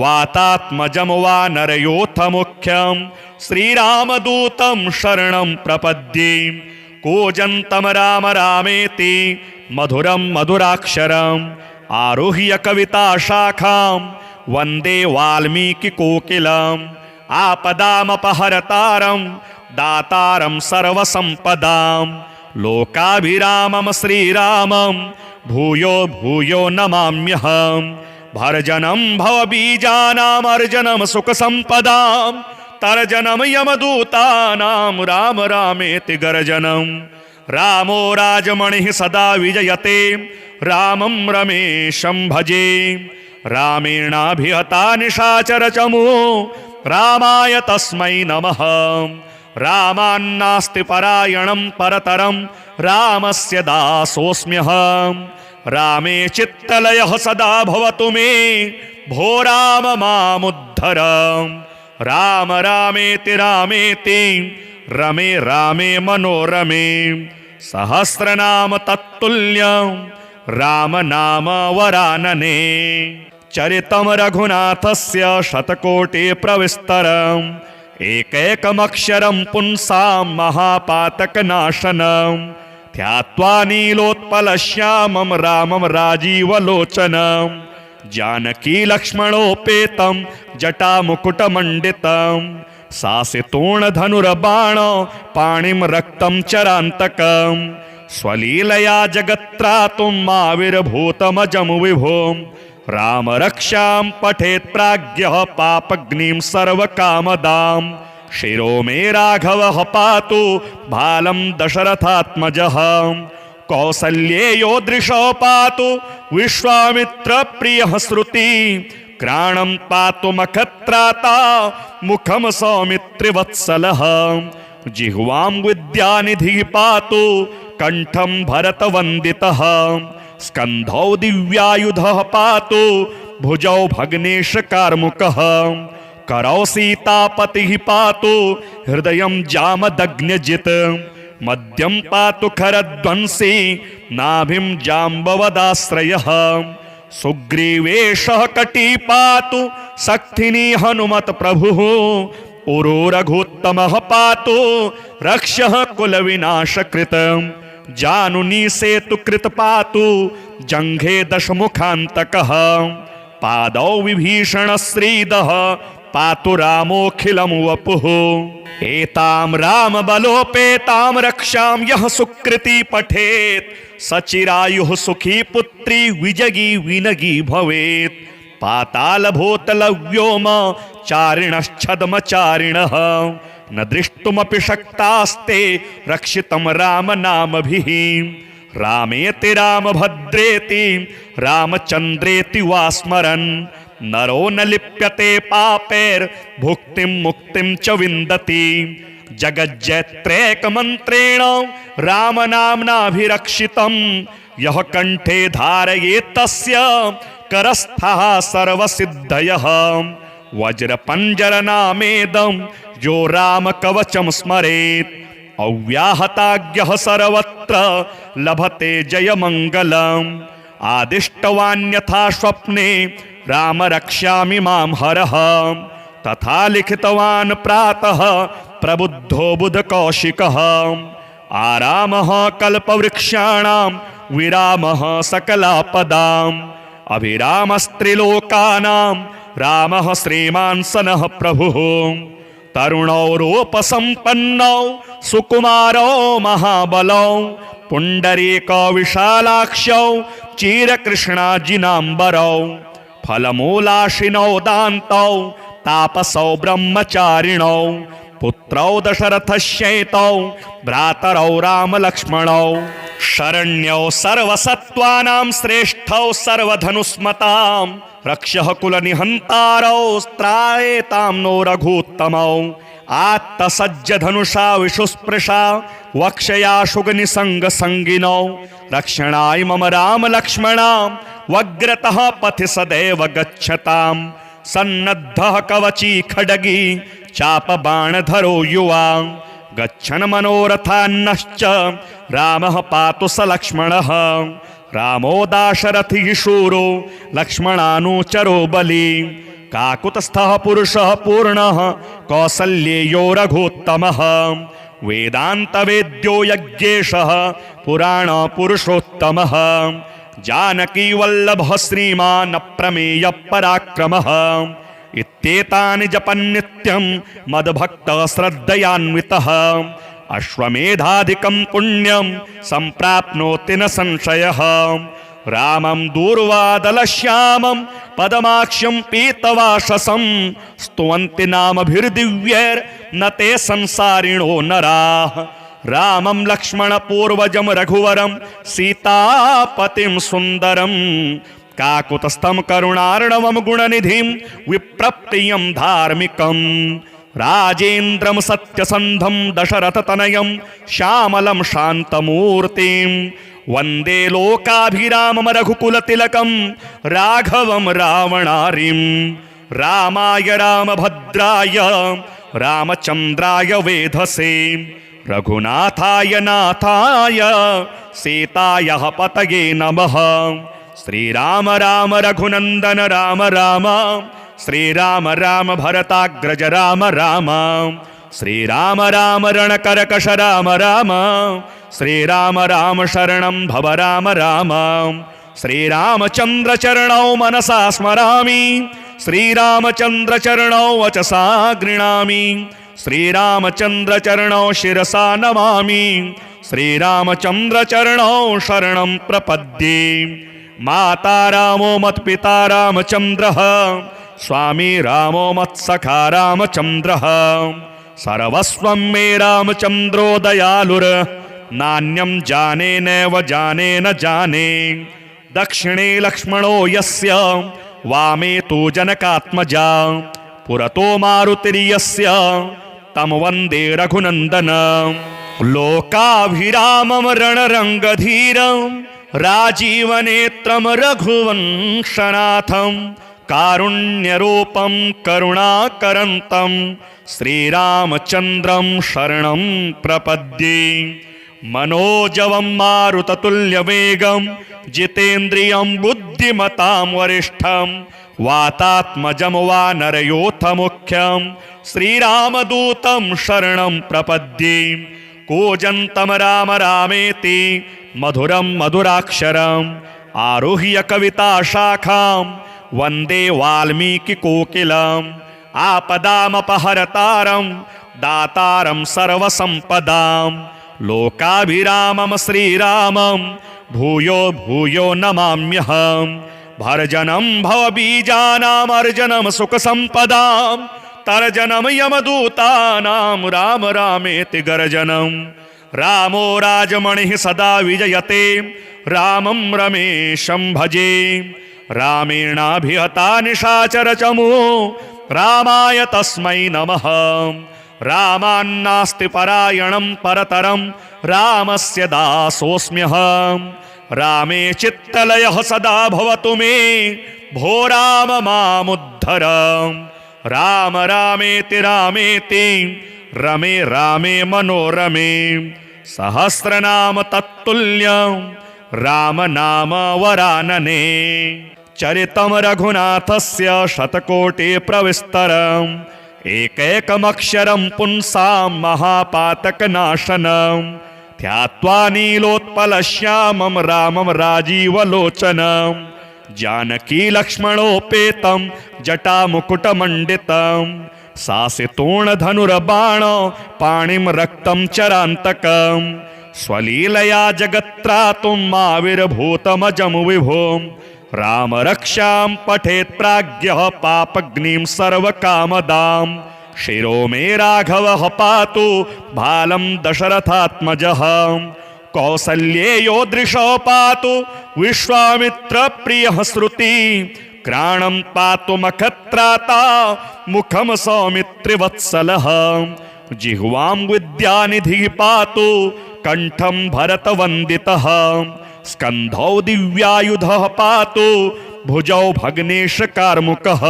वातात्मजं वानरयोथ मुख्यं श्रीरामदूतं शरणं प्रपद्ये कूजन्तं राम रामेति मधुरं मधुराक्षरम् आरुह्य कविता शाखां वन्दे वाल्मीकिकोकिलम् आपदामपहरतारं दातारं सर्वसम्पदां लोकाभिरामं श्रीरामं भूयो भूयो नमाम्यहम् भर्जनं भवबीजानाम् अर्जनं सुखसम्पदां तर्जनं यमदूतानां राम रामेति गर्जनं रामो राजमणिः सदा विजयते रामं रमेशं भजे रामेणाभिहता निशाचरचमू रामाय तस्मै नमः रामान्नास्ति परायणं परतरं रामस्य दासोऽस्म्यहम् रामे चित्तलयः सदा भवतु मे भो राम मामुद्धर राम रामेति रामेति रमे रामे मनोरमे सहस्रनाम तत्तुल्यं राम नाम वरानने चरितं रघुनाथस्य शतकोटि प्रविस्तरम् एकैकमक्षरं पुंसां महापातकनाशनं ध्यात्वा नीलोत्पलश्यामं रामं राजीवलोचनं जानकी लक्ष्मणोपेतं जटामुकुटमण्डितं सासितोणधनुर्बाण पाणिं रक्तं चरान्तकं स्वलीलया जगत्त्रातुं आविर्भूतमजं विभुं राम रक्षां पठेत् प्राज्ञः पापग्निं सर्वकामदां शिरो मे राघवः पातु बालं दशरथात्मजः कौसल्येयो दृशो पातु विश्वामित्र प्रियः श्रुति क्राणं पातु मखत्राता मुखम सौमित्रिवत्सलः जिह्वां विद्यानिधिः पातु कंठं भरतवन्दितः स्कन्धौ दिव्यायुधः पातु भुजौ भग्नेश कार्मुकः करौ सीतापतिः पातु हृदयं जामदग्न्यजित् मध्यं पातु खरध्वंसी नाभिं जाम्बवदाश्रयः सुग्रीवेशः कटी पातु सक्थिनी हनुमत प्रभुः उरो रघुत्तमः पातु रक्षः कुलविनाशकृत जानुनी सेतु कृत पातु जंघे दशमुखान्तकः पादौ विभीषण श्रीदः पातु रामोऽखिलं वपुः एतां राम बलोपेतां रक्षां यः सुकृति पठेत् सचिरायुः सुखी पुत्री विजगी विनगी भवेत् पाताल भूतल व्योम चारिणश्छद्मचारिणः न दृष्टुमपि शक्तास्ते रक्षितं राम नामभिः रामेति रामभद्रेति रामचन्द्रेति वा स्मरन् नरो न लिप्यते पापैर्भुक्तिं मुक्तिं च विन्दति जगज्जैत्रैकमन्त्रेण रामनाम्नाभिरक्षितं यः कण्ठे धारयेत् तस्य करस्थः सर्वसिद्धयः वज्रपञ्जरनामेदं यो रामकवचं स्मरेत् अव्याहताज्ञः सर्वत्र लभते जयमङ्गलम् आदिष्टवान्यथा स्वप्ने राम रक्ष्यामि मां हरः तथा लिखितवान् प्रातः प्रबुद्धो बुधकौशिकः आरामः कल्पवृक्षाणां विरामः सकलापदाम् अभिरामस्त्रिलोकानां रामः श्रीमान् सनः प्रभुः तरुणौ रूपसम्पन्नौ सुकुमारौ महाबलौ पुण्डरीकौ विशालाक्षौ चिरकृष्णाजिनाम्बरौ फलमूलाशिनौ दान्तौ तापसौ ब्रह्मचारिणौ पुत्रौ दशरथस्यैतौ भ्रातरौ रामलक्ष्मणौ शरण्यौ सर्वसत्त्वानां श्रेष्ठौ सर्वधनुस्मतां रक्षः कुलनिहन्तारौ स्त्रायेतां नो रघूत्तमौ आत्तसज्जधनुषा विशुस्पृशा वक्षया शुगनिसङ्गसङ्गिनौ रक्षणाय मम रामलक्ष्मणां वग्रतः पथि सदैव गच्छतां सन्नद्धः कवची खड्गी चापबाणधरो युवा गच्छन् मनोरथान्नश्च रामः पातु स लक्ष्मणः रामो दाशरथिः शूरो लक्ष्मणानुचरो बली काकुतस्थः पुरुषः पूर्णः कौसल्येयो रघोत्तमः वेदान्तवेद्यो यज्ञेशः पुराणपुरुषोत्तमः जानकी वल्लभः श्रीमान् अप्रमेयः पराक्रमः इत्येतानि जपन् नित्यं मद्भक्तः श्रद्धयान्वितः अश्वमेधाधिकं पुण्यं सम्प्राप्नोति न संशयः रामं दूर्वादलश्यामं पदमाक्ष्यं पीतवाससं स्तुवन्ति नामभिर्दिव्यैर्न ते संसारिणो नराः रामं लक्ष्मणपूर्वजं रघुवरं सीतापतिं सुन्दरं काकुतस्थं करुणार्णवं गुणनिधिं विप्रप्रियं धार्मिकं राजेन्द्रं सत्यसन्धं दशरथतनयं श्यामलं शान्तमूर्तिं वन्दे लोकाभिरामं रघुकुलतिलकं राघवं रावणारिं रामाय रामभद्राय रामचन्द्राय वेधसे रघुनाथाय नाथाय सीतायाः पतये नमः श्रीराम राम रघुनन्दन राम राम श्रीराम राम भरताग्रज राम राम श्रीराम राम रणकरकश राम राम श्रीराम राम शरणं भव राम राम श्रीरामचन्द्रचरणौ मनसा स्मरामि श्रीरामचन्द्रचरणौ वचसा गृह्णामि श्रीरामचन्द्रचरणौ शिरसा नमामि श्रीरामचन्द्रचरणौ शरणं प्रपद्ये माता रामो मत्पिता रामचन्द्रः स्वामी रामो मत्सखा रामचन्द्रः सर्वस्वं मे रामचन्द्रो दयालुर नान्यं जाने नैव जाने न जाने। दक्षिणे लक्ष्मणो यस्य वामे तु जनकात्मजा। पुरतो मारुतिर्यस्य तं वन्दे रघुनन्दनं। लोकाभिरामं रणरङ्गधीरं राजीवनेत्रं रघुवंशनाथं। कारुण्यरूपं करुणाकरन्तं श्रीरामचन्द्रं शरणं प्रपद्ये। मनोजवं मारुततुल्यवेगं जितेन्द्रियं बुद्धिमतां वरिष्ठं। वातात्मजं वानरयोथमुख्यं श्रीरामदूतं शरणं प्रपद्ये। कूजन्तं राम रामेति मधुरं मधुराक्षरम्। आरुह्य कविताशाखां वन्दे वाल्मीकिकोकिलम्। आपदामपहरतारं दातारं सर्वसम्पदां। लोकाभिरामं श्रीरामं भूयो भूयो नमाम्यहम्। भर्जनं भवबीजानामर्जनं सुखसम्पदां। तर्जनं यमदूतानां राम रामेति गर्जनं। रामो राजमणिः सदा विजयते रामं रमेशं भजे। रामेणाभिहता निशाचरचमू रामाय तस्मै नमः। रामान्नास्ति परायणं परतरं रामस्य दासोऽस्म्यहम्। रामे चित्तलयः सदा भवतु मे भो राम मामुद्धर। राम रामेति रामेति रमे रामे मनोरमे। सहस्रनाम तत्तुल्यं राम नाम वरानने। चरितं रघुनाथस्य शतकोटि प्रविस्तरम्। एकैकमक्षरं पुंसां महापातकनाशनं। ध्यात्वा नीलोत्पलश्यामं रामं राजीवलोचनं। जानकी लक्ष्मणोपेतं जटामुकुटमण्डितं। सासितोणधनुर्बाण पाणिं रक्तं चरान्तकम्। स्वलीलया जगत्त्रातुम् आविर्भूतमजं विभुं। राम रक्षां पठेत् प्राज्ञः पापग्निं सर्वकामदां। शिरो मे राघवः पातु भालं दशरथात्मजः। कौसल्येयो दृशो पातु विश्वामित्रप्रियः श्रुति। घ्राणं पातु मखत्राता मुखं सौमित्रिवत्सलः। जिह्वां विद्यानिधिः पातु कंठं भरतवन्दितः। स्कन्धौ दिव्यायुधः पातु भुजौ भग्नेश कार्मुकः।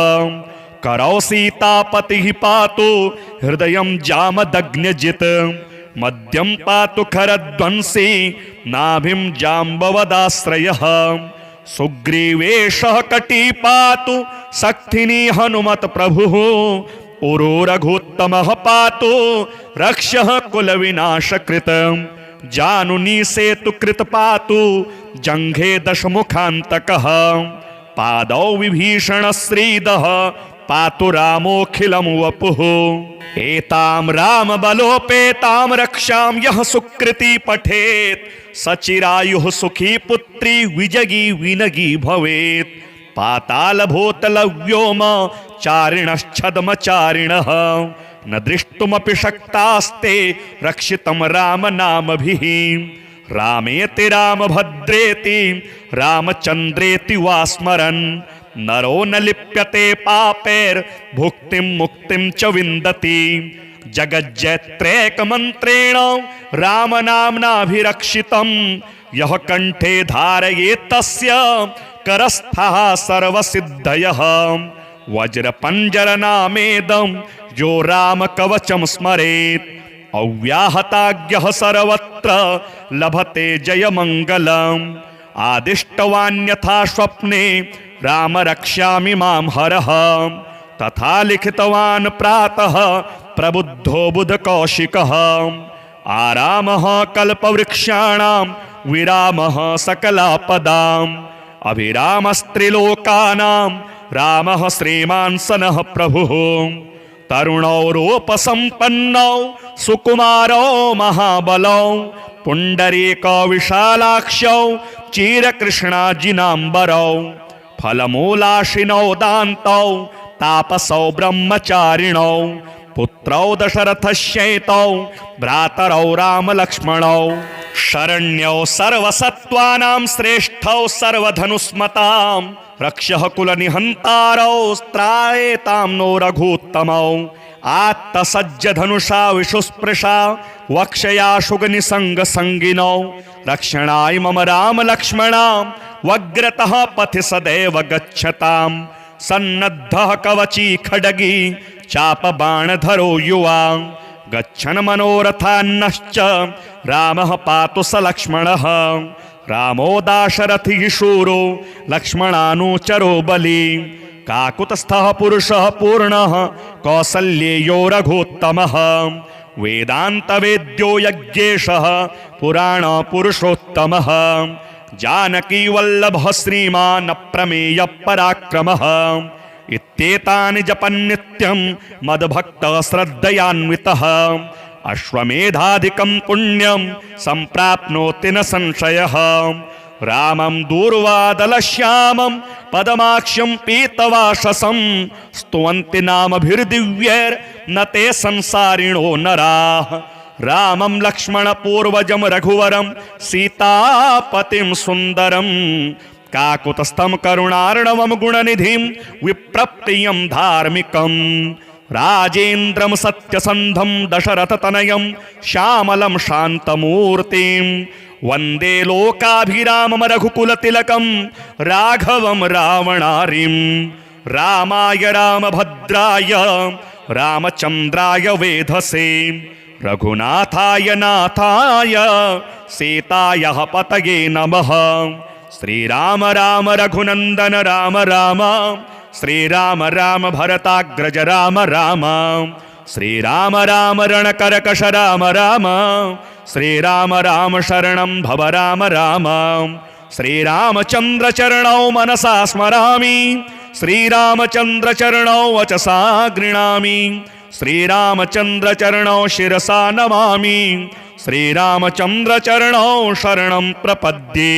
करौ सीतापतिः पातु हृदयं जामदग्न्यजित्। मध्यं पातु खरध्वंसी नाभिं जाम्बवदाश्रयः। सुग्रीवेशः कटी पातु शक्तिनी हनुमत् प्रभुः। उरो रघुत्तमः पातु रक्षः कुलविनाशकृत्। जानुनी सेतुकृत पातु जङ्घे दशमुखान्तकः। पादौ विभीषणश्रीदः पातु रामोऽखिलं वपुः। एतां रामबलोपेतां रक्षां यः सुकृती पठेत् सचिरायुः सुखी पुत्री विजगी विनगी भवेत्। पातालभूतलव्योम चारिणश्छद्मचारिणः न दृष्टुमपि शक्तास्ते रक्षितं रामनामभिः। रामेति रामभद्रेति रामचन्द्रेति वा स्मरन् नरो न लिप्यते पापैर्भुक्तिं मुक्तिं च विन्दति। जगज्जैत्रैकमन्त्रेण रामनाम्नाभिरक्षितं यः कंठे धारयेत् तस्य करस्थः सर्वसिद्धयः। वज्रपञ्जरनामेदं यो रामकवचं स्मरेत् अव्याहताज्ञः सर्वत्र लभते जयमङ्गलम्। आदिष्टवान्यथा स्वप्ने राम रक्षामि मां हरः। तथा लिखितवान् प्रातः प्रबुद्धो बुधकौशिकः। आरामः कल्पवृक्षाणां विरामः सकलापदाम्। अभिरामस्त्रिलोकानां रामः श्रीमान् सनः प्रभुः। तरुणौ रूपसम्पन्नौ सुकुमारौ महाबलौ पुण्डरीकौ विशालाक्षौ चिरकृष्णाजिनाम्बरौ। फलमूलाशिनौ दान्तौ तापसौ ब्रह्मचारिणौ पुत्रौ दशरथस्यैतौ भ्रातरौ रामलक्ष्मणौ शरण्यौ सर्वसत्त्वानां श्रेष्ठौ सर्वधनुस्मतां रक्षः कुलनिहन्तारौ त्रायेतां नो रघूत्तमौ आत्तसज्जधनुषा विशुस्पृशा वक्षया शुगनिसङ्गसङ्गिनौ रक्षणाय मम रामलक्ष्मणा वग्रतः पथि सदैव गच्छतां सन्नद्धः कवची खड्गी चापबाणधरो युवा गच्छन् मनोरथान्नश्च रामः पातु स लक्ष्मणः रामो दाशरथिः शूरो लक्ष्मणानुचरो बली काकुतस्थः पुरुषः पूर्णः कौसल्येयो रघोत्तमः वेदान्तवेद्यो यज्ञेशः पुराणपुरुषोत्तमः जानकी वल्लभः श्रीमान् अप्रमेयः पराक्रमः इत्येतानि जपन् नित्यं मद्भक्तः श्रद्धयान्वितः अश्वमेधाधिकं पुण्यं सम्प्राप्नोति न संशयः रामं दूर्वादलश्यामं पदमाक्ष्यं पीतवाससं स्तुवन्ति नामभिर्दिव्यैर्न ते संसारिणो नराः रामं लक्ष्मणपूर्वजं रघुवरं सीतापतिं सुन्दरं काकुतस्थं करुणार्णवं गुणनिधिं विप्रप्रियं धार्मिकं राजेन्द्रं सत्यसन्धं दशरथतनयं श्यामलं शान्तमूर्तिं वन्दे लोकाभिरामं रघुकुलतिलकं राघवं रावणारिं रामाय रामभद्राय रामचन्द्राय वेधसे रघुनाथाय नाथाय सीतायाः पतये नमः श्रीराम राम रघुनन्दन राम राम श्रीराम राम भरताग्रज राम राम श्रीराम राम रणकरकश राम राम श्रीराम राम शरणं भव राम राम श्रीरामचन्द्रचरणौ मनसा स्मरामि श्रीरामचन्द्रचरणौ वचसा गृह्णामि श्रीरामचन्द्रचरणौ शिरसा नमामि श्रीरामचन्द्रचरणौ शरणं प्रपद्ये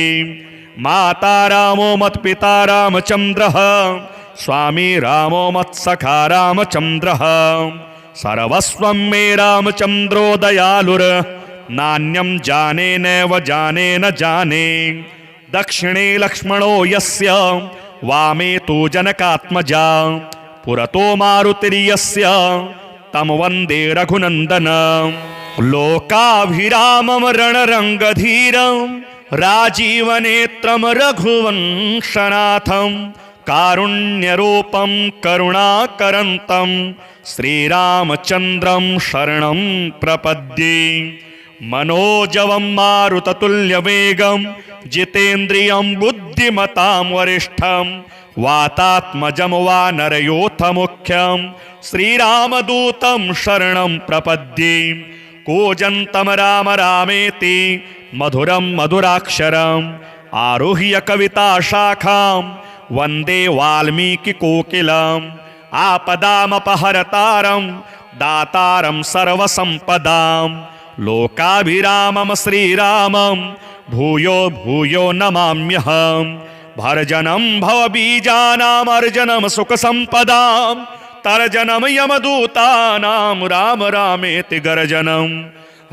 माता रामो मत्पिता रामचन्द्रः स्वामी रामो मत्सखा रामचन्द्रः सर्वस्वं मे रामचन्द्रो दयालुर नान्यं जाने नैव जाने न जाने दक्षिणे लक्ष्मणो यस्य वामे तु जनकात्मजा पुरतो मारुतिर्यस्य तं वन्दे रघुनन्दनं लोकाभिरामं रणरङ्गधीरं राजीवनेत्रं रघुवंशनाथं कारुण्यरूपं करुणाकरन्तं श्रीरामचन्द्रं शरणं प्रपद्ये मनोजवं मारुततुल्यवेगं जितेन्द्रियं बुद्धिमतां वरिष्ठं वातात्मजं वानरयोथमुख्यं श्रीरामदूतं शरणं प्रपद्ये कूजन्तं राम रामेति मधुरं मधुराक्षरम् आरुह्य कविताशाखां वन्दे वाल्मीकिकोकिलम् आपदामपहरतारं दातारं सर्वसम्पदां लोकाभिरामं श्रीरामं भूयो भूयो नमाम्यहं भर्जनं भवबीजानाम् अर्जनं सुखसम्पदां तर्जनं यमदूतानां राम रामेति गर्जनं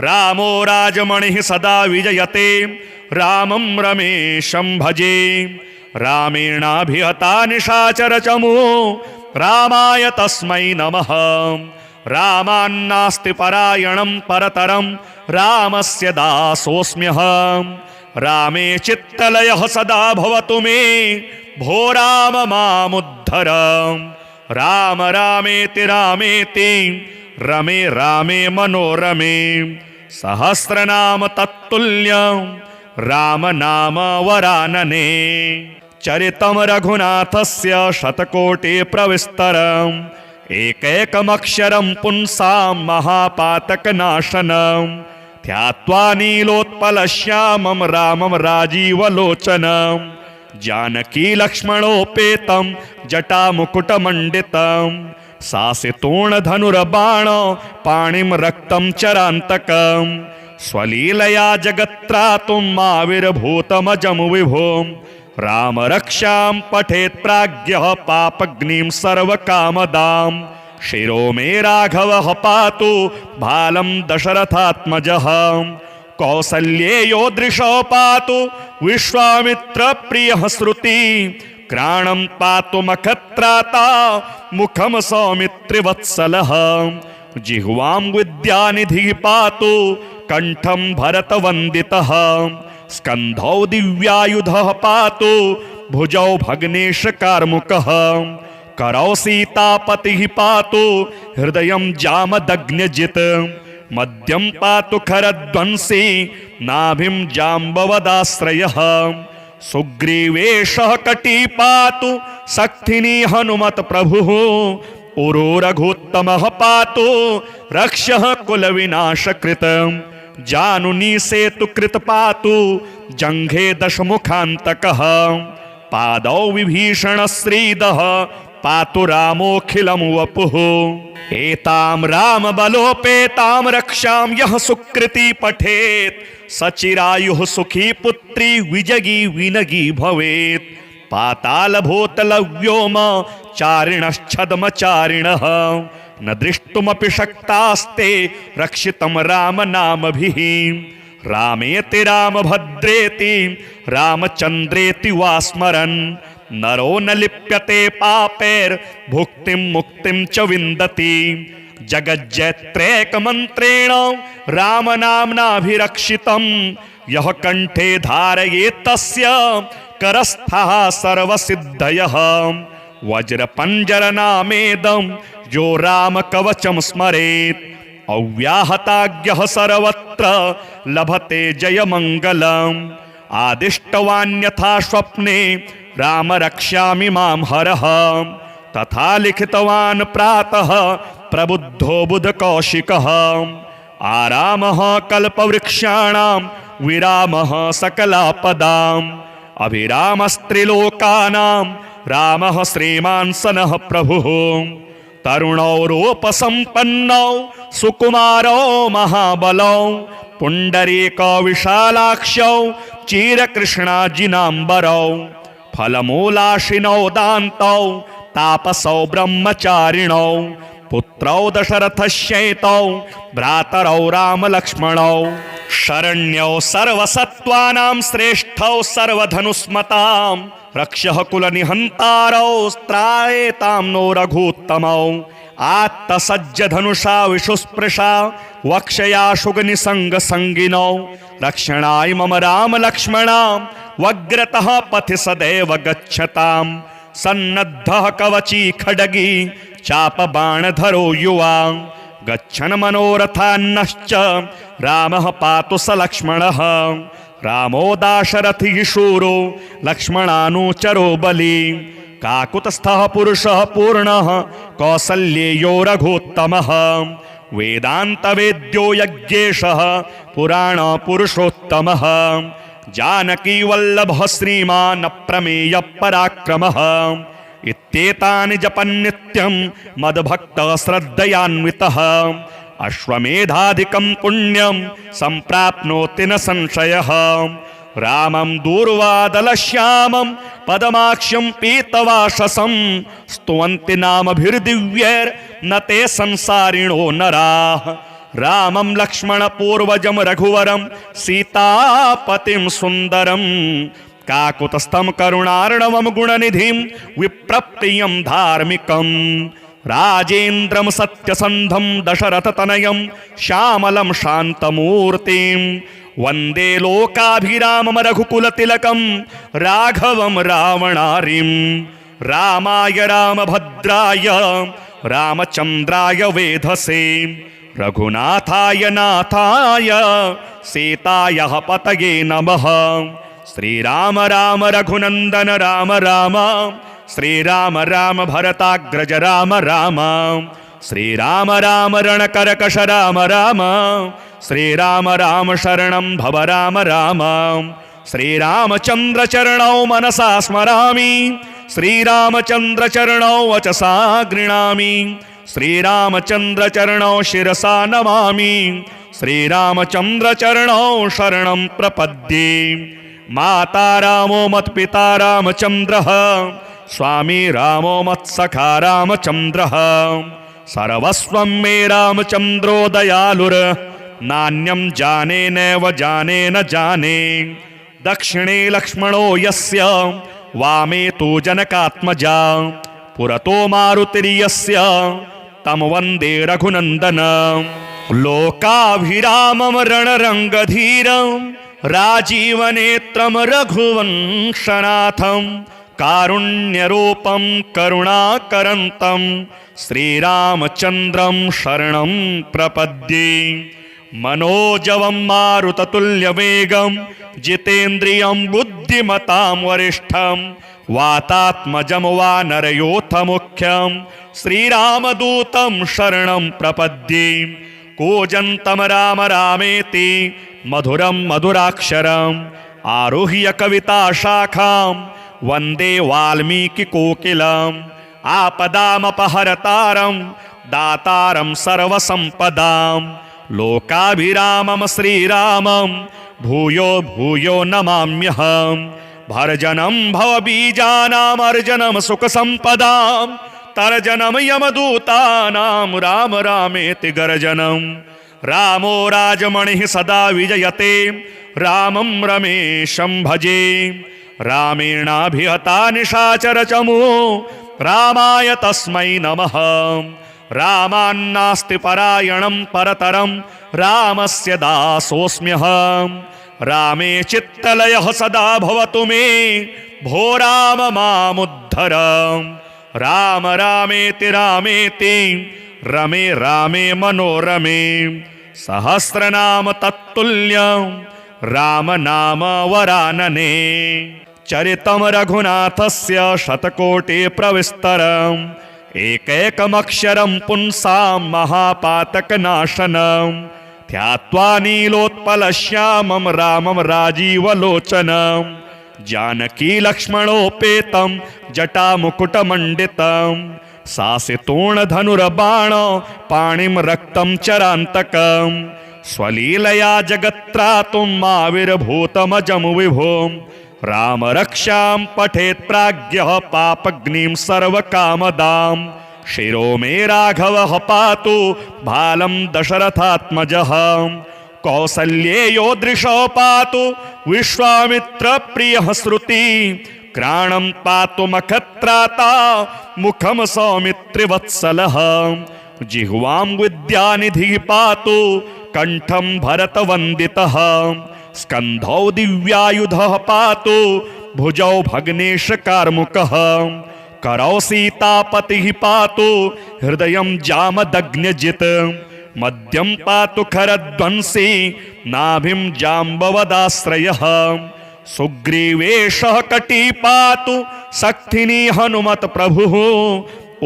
रामो राजमणिः सदा विजयते रामं रमेशं भजे रामेणाभिहता निशाचरचमू रामाय तस्मै नमः रामान्नास्ति परायणं परतरं रामस्य दासोऽस्म्यहं रामे चित्तलयः सदा भवतु मे भो राम मामुद्धर राम रामेति रामेति रमे रामे मनोरमे सहस्रनाम तत्तुल्यं राम नाम वरानने चरितं रघुनाथस्य शतकोटि प्रविस्तरम् एकैकमक्षरं पुंसां महापातकनाशनं ध्यात्वा नीलोत्पलश्यामं रामं राजीवलोचनं जानकी लक्ष्मणोपेतं जटामुकुटमण्डितं सासितोणधनुर्बाण पाणिं रक्तं चरान्तकं स्वलीलया जगत्त्रातुं आविर्भूतमजं विभुं राम रक्षां पठेत् प्राज्ञः पापग्निं सर्वकामदां शिरो मे राघवः पातु भालं दशरथात्मजः कौसल्येयो दृशो पातु विश्वामित्रप्रियः श्रुति क्राणं पातु मखत्राता मुखं सौमित्रिवत्सलः जिह्वां विद्यानिधिः पातु कंठं भरतवन्दितः स्कन्धौ दिव्यायुधः पातु भुजौ भग्नेश कार्मुकः करौ सीतापतिः पातु हृदयं जामदग्न्यजित् मध्यं पातु खरध्वंसी नाभिं जाम्बवदाश्रयः सुग्रीवेशः कटी पातु सक्थिनी हनुमत प्रभुः उरो रघुत्तमः पातु रक्षः कुलविनाशकृत जानुनी सेतु कृत पातु जंघे दशमुखान्तकः पादौ विभीषण श्रीदः पातु रामोऽखिलं वपुः एतां राम बलोपेतां रक्षां यः सुकृति पठेत् सचिरायुः सुखी पुत्री विजगी विनगी भवेत् पाताल भूतल व्योम चारिणश्छद्मचारिणः न दृष्टुमपि शक्तास्ते रक्षितं राम नामभिः रामेति रामभद्रेति रामचन्द्रेति वा स्मरन् नरो न लिप्यते पापैर्भुक्तिं मुक्तिं च विन्दति जगज्जैत्रैकमन्त्रेण रामनाम्नाभिरक्षितं यः कंठे धारयेत् तस्य करस्थः सर्वसिद्धयः वज्रपञ्जरनामेदं यो रामकवचं स्मरेत् अव्याहताज्ञः सर्वत्र लभते जयमङ्गलम् आदिष्टवान्यथा स्वप्ने राम रक्ष्यामि मां हरः तथा लिखितवान् प्रातः प्रबुद्धो बुधकौशिकः आरामः कल्पवृक्षाणां विरामः सकलापदाम् अभिरामस्त्रिलोकानां रामः श्रीमान् सनः प्रभुः तरुणौ रूपसम्पन्नौ सुकुमारौ महाबलौ पुण्डरीकौ विशालाक्षौ चिरकृष्णाजिनाम्बरौ फलमूलाशिनौ दान्तौ तापसौ ब्रह्मचारिणौ पुत्रौ दशरथस्यैतौ भ्रातरौ रामलक्ष्मणौ शरण्यौ सर्वसत्त्वानां श्रेष्ठौ सर्वधनुस्मतां रक्षः कुलनिहन्तारौ स्त्रायेतां नो रघूत्तमौ आत्तसज्जधनुषा विशुस्पृशा वक्षया शुगनिसङ्गसङ्गिनौ रक्षणाय मम रामलक्ष्मणा वग्रतः पथि सदैव गच्छताम् सन्नद्धः कवची खड्गी चापबाणधरो युवा गच्छन् मनोरथान्नश्च रामः पातु स लक्ष्मणः रामो दाशरथिः शूरो लक्ष्मणानुचरो बली काकुतस्थः पुरुषः पूर्णः कौसल्येयो रघोत्तमः वेदान्तवेद्यो यज्ञेशः पुराणपुरुषोत्तमः जानकी वल्लभः श्रीमान् अप्रमेयः पराक्रमः इत्येतानि जपन् नित्यं मद्भक्तः श्रद्धयान्वितः अश्वमेधाधिकं पुण्यं सम्प्राप्नोति न संशयः रामं दूर्वादलश्यामं पदमाक्ष्यं पीतवाससं स्तुवन्ति नामभिर्दिव्यैर्न ते संसारिणो नराः रामं लक्ष्मणपूर्वजं रघुवरं सीतापतिं सुन्दरं काकुतस्थं करुणार्णवं गुणनिधिं विप्रप्रियं धार्मिकं राजेन्द्रं सत्यसन्धं दशरथतनयं श्यामलं शान्तमूर्तिं वन्दे लोकाभिरामं रघुकुलतिलकं राघवं रावणारिं रामाय रामभद्राय रामचन्द्राय वेधसे रघुनाथाय नाथाय सीताय पतये नमः श्रीराम राम रघुनंदन राम राम श्रीराम राम भरताग्रज राम राम श्रीराम राम रणकरकश राम राम श्रीराम राम शरणं भव राम राम श्रीरामचंद्र चरणौ मनसा स्मरामि श्रीरामचंद्र चरणौ वचसा गृणामि श्रीरामचंद्र चरणौ शिरसा नमामि श्रीरामचंद्र चरणौ शरणं प्रपद्ये माता रामो मत्पिता रामचंद्रः स्वामी रामो मत्सखा रामचंद्रः सर्वस्वं मे रामचंद्रो दयालुर नान्यं जाने नैव जाने न जाने। दक्षिणे लक्ष्मणो यस्य वामे तु जनकात्मजा पुरतो मारुतिर्यस्य तं वन्दे रघुनन्दनं। लोकाभिरामं रणरङ्गधीरं राजीवनेत्रं रघुवंशनाथं कारुण्यरूपं करुणाकरन्तं श्रीरामचन्द्रं शरणं प्रपद्ये। मनोजवं मारुततुल्यवेगं जितेन्द्रियं बुद्धिमतां वरिष्ठं वातात्मजं वानरयोथमुख्यं श्रीरामदूतं शरणं प्रपद्ये। कूजन्तं राम रामेति मधुरं मधुराक्षरम् आरुह्य कविताशाखां वन्दे वाल्मीकिकोकिलम्। आपदामपहरतारं दातारं सर्वसम्पदां लोकाभिरामं श्रीरामं भूयो भूयो नमाम्यहम्। भर्जनं भवबीजानामर्जनं सुखसम्पदां तर्जनं यमदूतानां राम रामेति गर्जनं। रामो राजमणिः सदा विजयते रामं रमेशं भजे। रामेणाभिहता निशाचरचमू रामाय तस्मै नमः। रामान्नास्ति परायणं परतरं रामस्य दासोऽस्म्यहम्। रामे चित्तलयः सदा भवतु मे भो राम मामुद्धर। राम रामेति रामेति रमे रामे मनोरमे सहस्रनाम तत्तुल्यं राम नाम वरानने। चरितं रघुनाथस्य शतकोटि प्रविस्तरम् एकैकमक्षरं पुंसां महापातकनाशनं ध्यात्वा नीलोत्पलश्यामं रामं राजीवलोचनं। जानकी लक्ष्मणोपेतं जटामुकुटमण्डितं सासितोणधनुर्बाण पाणिं रक्तं चरान्तकं स्वलीलया जगत्त्रातुम् आविर्भूतमजं विभुं। राम रक्षां पठेत् प्राज्ञः पापग्निं सर्वकामदां शिरो मे राघवः पातु भालं दशरथात्मजः। कौसल्येयो दृशो पातु विश्वामित्रप्रियः श्रुति घ्राणं पातु मखत्राता मुखं सौमित्रिवत्सलः। जिह्वां विद्यानिधिः पातु कंठं भरतवन्दितः। स्कन्धौ दिव्यायुधः पातु भुजौ भग्नेशकार्मुकः। करौ सीतापतिः पातु हृदयं जामदग्न्यजित्। मध्यं पातु खरध्वंसी नाभिं जाम्बवदाश्रयः। सुग्रीवेशः कटी पातु शक्तिनी हनुमत् प्रभुः।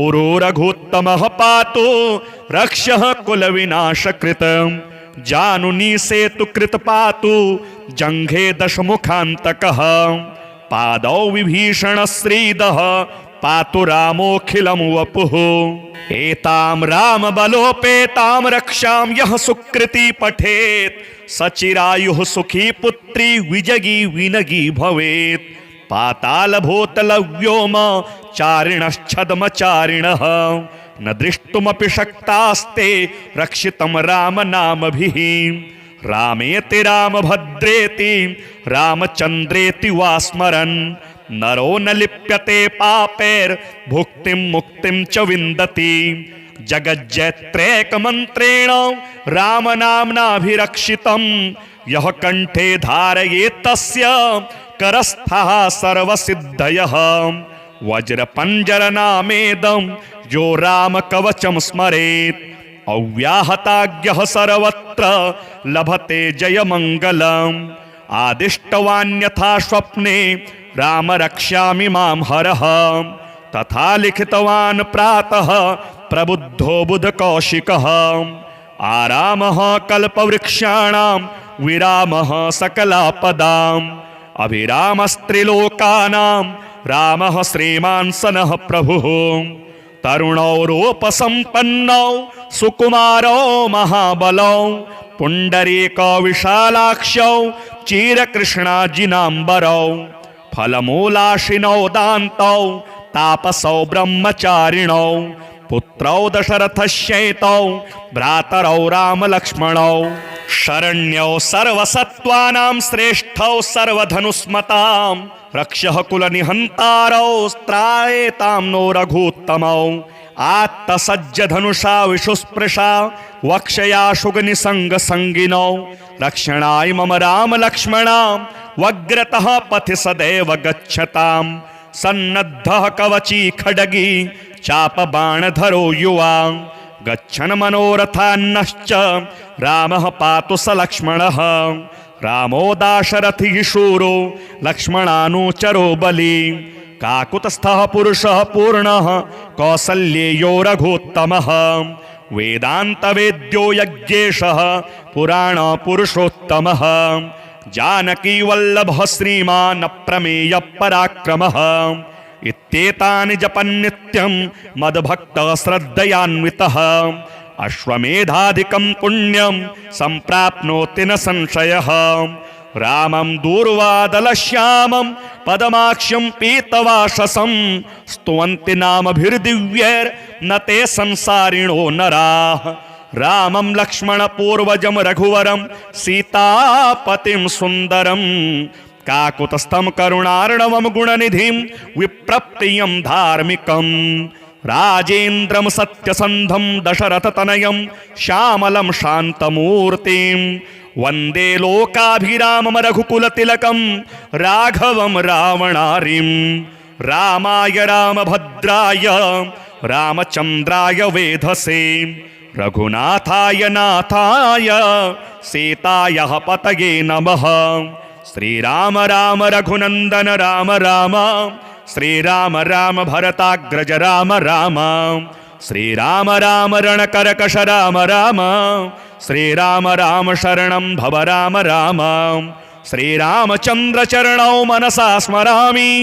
उरो रघुत्तमः पातु रक्षः कुलविनाशकृत्। जानुनी सेतुकृत पातु जङ्घे दशमुखान्तकः। पादौ विभीषणश्रीदः पातु रामोऽखिलं वपुः। एतां रामबलोपेतां रक्षां यः सुकृती पठेत् सचिरायुः सुखी पुत्री विजगी विनगी भवेत्। पातालभूतलव्योम चारिणश्छद्मचारिणः न दृष्टुमपि शक्तास्ते रक्षितं रामनामभिः। रामेति रामभद्रेति रामचन्द्रेति वा स्मरन् नरो न लिप्यते पापैर्भुक्तिं मुक्तिं च विन्दति। जगज्जैत्रैकमन्त्रेण रामनाम्नाभिरक्षितं यः कण्ठे धारयेत् तस्य करस्थः सर्वसिद्धयः। वज्रपञ्जरनामेदं यो रामकवचं स्मरेत् अव्याहताज्ञः सर्वत्र लभते जयमङ्गलम्। आदिष्टवान्यथा स्वप्ने राम रक्षामि मां हरः तथा लिखितवान् प्रातः प्रबुद्धो बुधकौशिकः। आरामः कल्पवृक्षाणां विरामः सकलापदाम् अभिरामस्त्रिलोकानां रामः श्रीमान् सनः प्रभुः। तरुणौ रूपसम्पन्नौ सुकुमारौ महाबलौ पुण्डरीकौ विशालाक्षौ चिरकृष्णाजिनाम्बरौ फलमूलाशिनौ दान्तौ तापसौ ब्रह्मचारिणौ पुत्रौ दशरथस्यैतौ भ्रातरौ रामलक्ष्मणौ शरण्यौ सर्वसत्त्वानां श्रेष्ठौ सर्वधनुस्मतां रक्षः कुलनिहन्तारौ त्रायेतां नो रघूत्तमौ आत्तसज्जधनुषा विशुस्पृशा वक्षया शुगनिसङ्गसङ्गिनौ रक्षणाय मम रामलक्ष्मणा वग्रतः पथि सदैव गच्छतां सन्नद्धः कवची खड्गी चापबाणधरो युवा गच्छन् मनोरथान्नश्च रामः पातु स लक्ष्मणः रामो दाशरथिः शूरो लक्ष्मणानुचरो बली काकुतस्थः पुरुषः पूर्णः कौसल्येयो रघोत्तमः वेदान्तवेद्यो यज्ञेशः पुराणपुरुषोत्तमः जानकी वल्लभः श्रीमान् अप्रमेयः पराक्रमः इत्येतानि जपन्नित्यं मद्भक्तः श्रद्धयान्वितः अश्वमेधाधिकं पुण्यं सम्प्राप्नोति न संशयः रामं दूर्वादलश्यामं पदमाक्ष्यं पीतवाससं स्तुवन्ति नामभिर्दिव्यैर्न ते संसारिणो नराः रामं लक्ष्मणपूर्वजं रघुवरं सीतापतिं सुन्दरं काकुतस्थं करुणार्णवं गुणनिधिं विप्रप्रियं धार्मिकं राजेन्द्रं सत्यसन्धं दशरथतनयं श्यामलं शान्तमूर्तिं वन्दे लोकाभिरामं रघुकुलतिलकं राघवं रावणारिं रामाय रामभद्राय रामचन्द्राय वेधसे रघुनाथाय नाथाय सीतायाः पतये नमः श्रीराम राम रघुनन्दन राम राम श्रीराम राम भरताग्रज राम राम श्रीराम राम रणकरकश राम राम श्रीराम राम शरणं भव राम राम श्रीरामचन्द्रचरणौ मनसा स्मरामि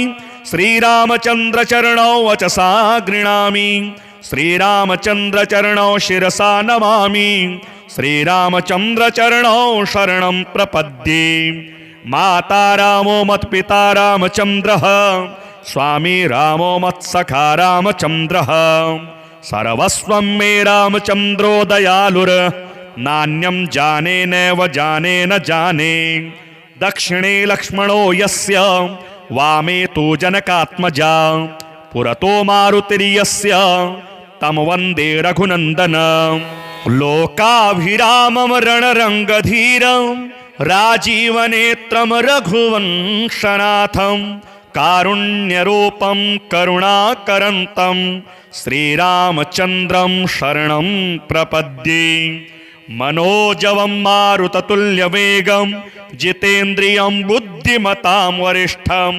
श्रीरामचन्द्रचरणौ वचसा गृह्णामि श्रीरामचन्द्रचरणौ शिरसा नमामि श्रीरामचन्द्रचरणौ शरणं प्रपद्ये माता रामो मत्पिता रामचन्द्रः स्वामी रामो मत्सखा रामचन्द्रः सर्वस्वं मे रामचन्द्रो दयालुर नान्यं जाने नैव जाने न जाने दक्षिणे लक्ष्मणो यस्य वामे तु जनकात्मजा पुरतो मारुतिर्यस्य तं वन्दे रघुनन्दनं लोकाभिरामं रणरङ्गधीरं राजीवनेत्रं रघुवंशनाथं कारुण्यरूपं करुणाकरन्तं श्रीरामचन्द्रं शरणं प्रपद्ये मनोजवं मारुततुल्यवेगं जितेन्द्रियं बुद्धिमतां वरिष्ठं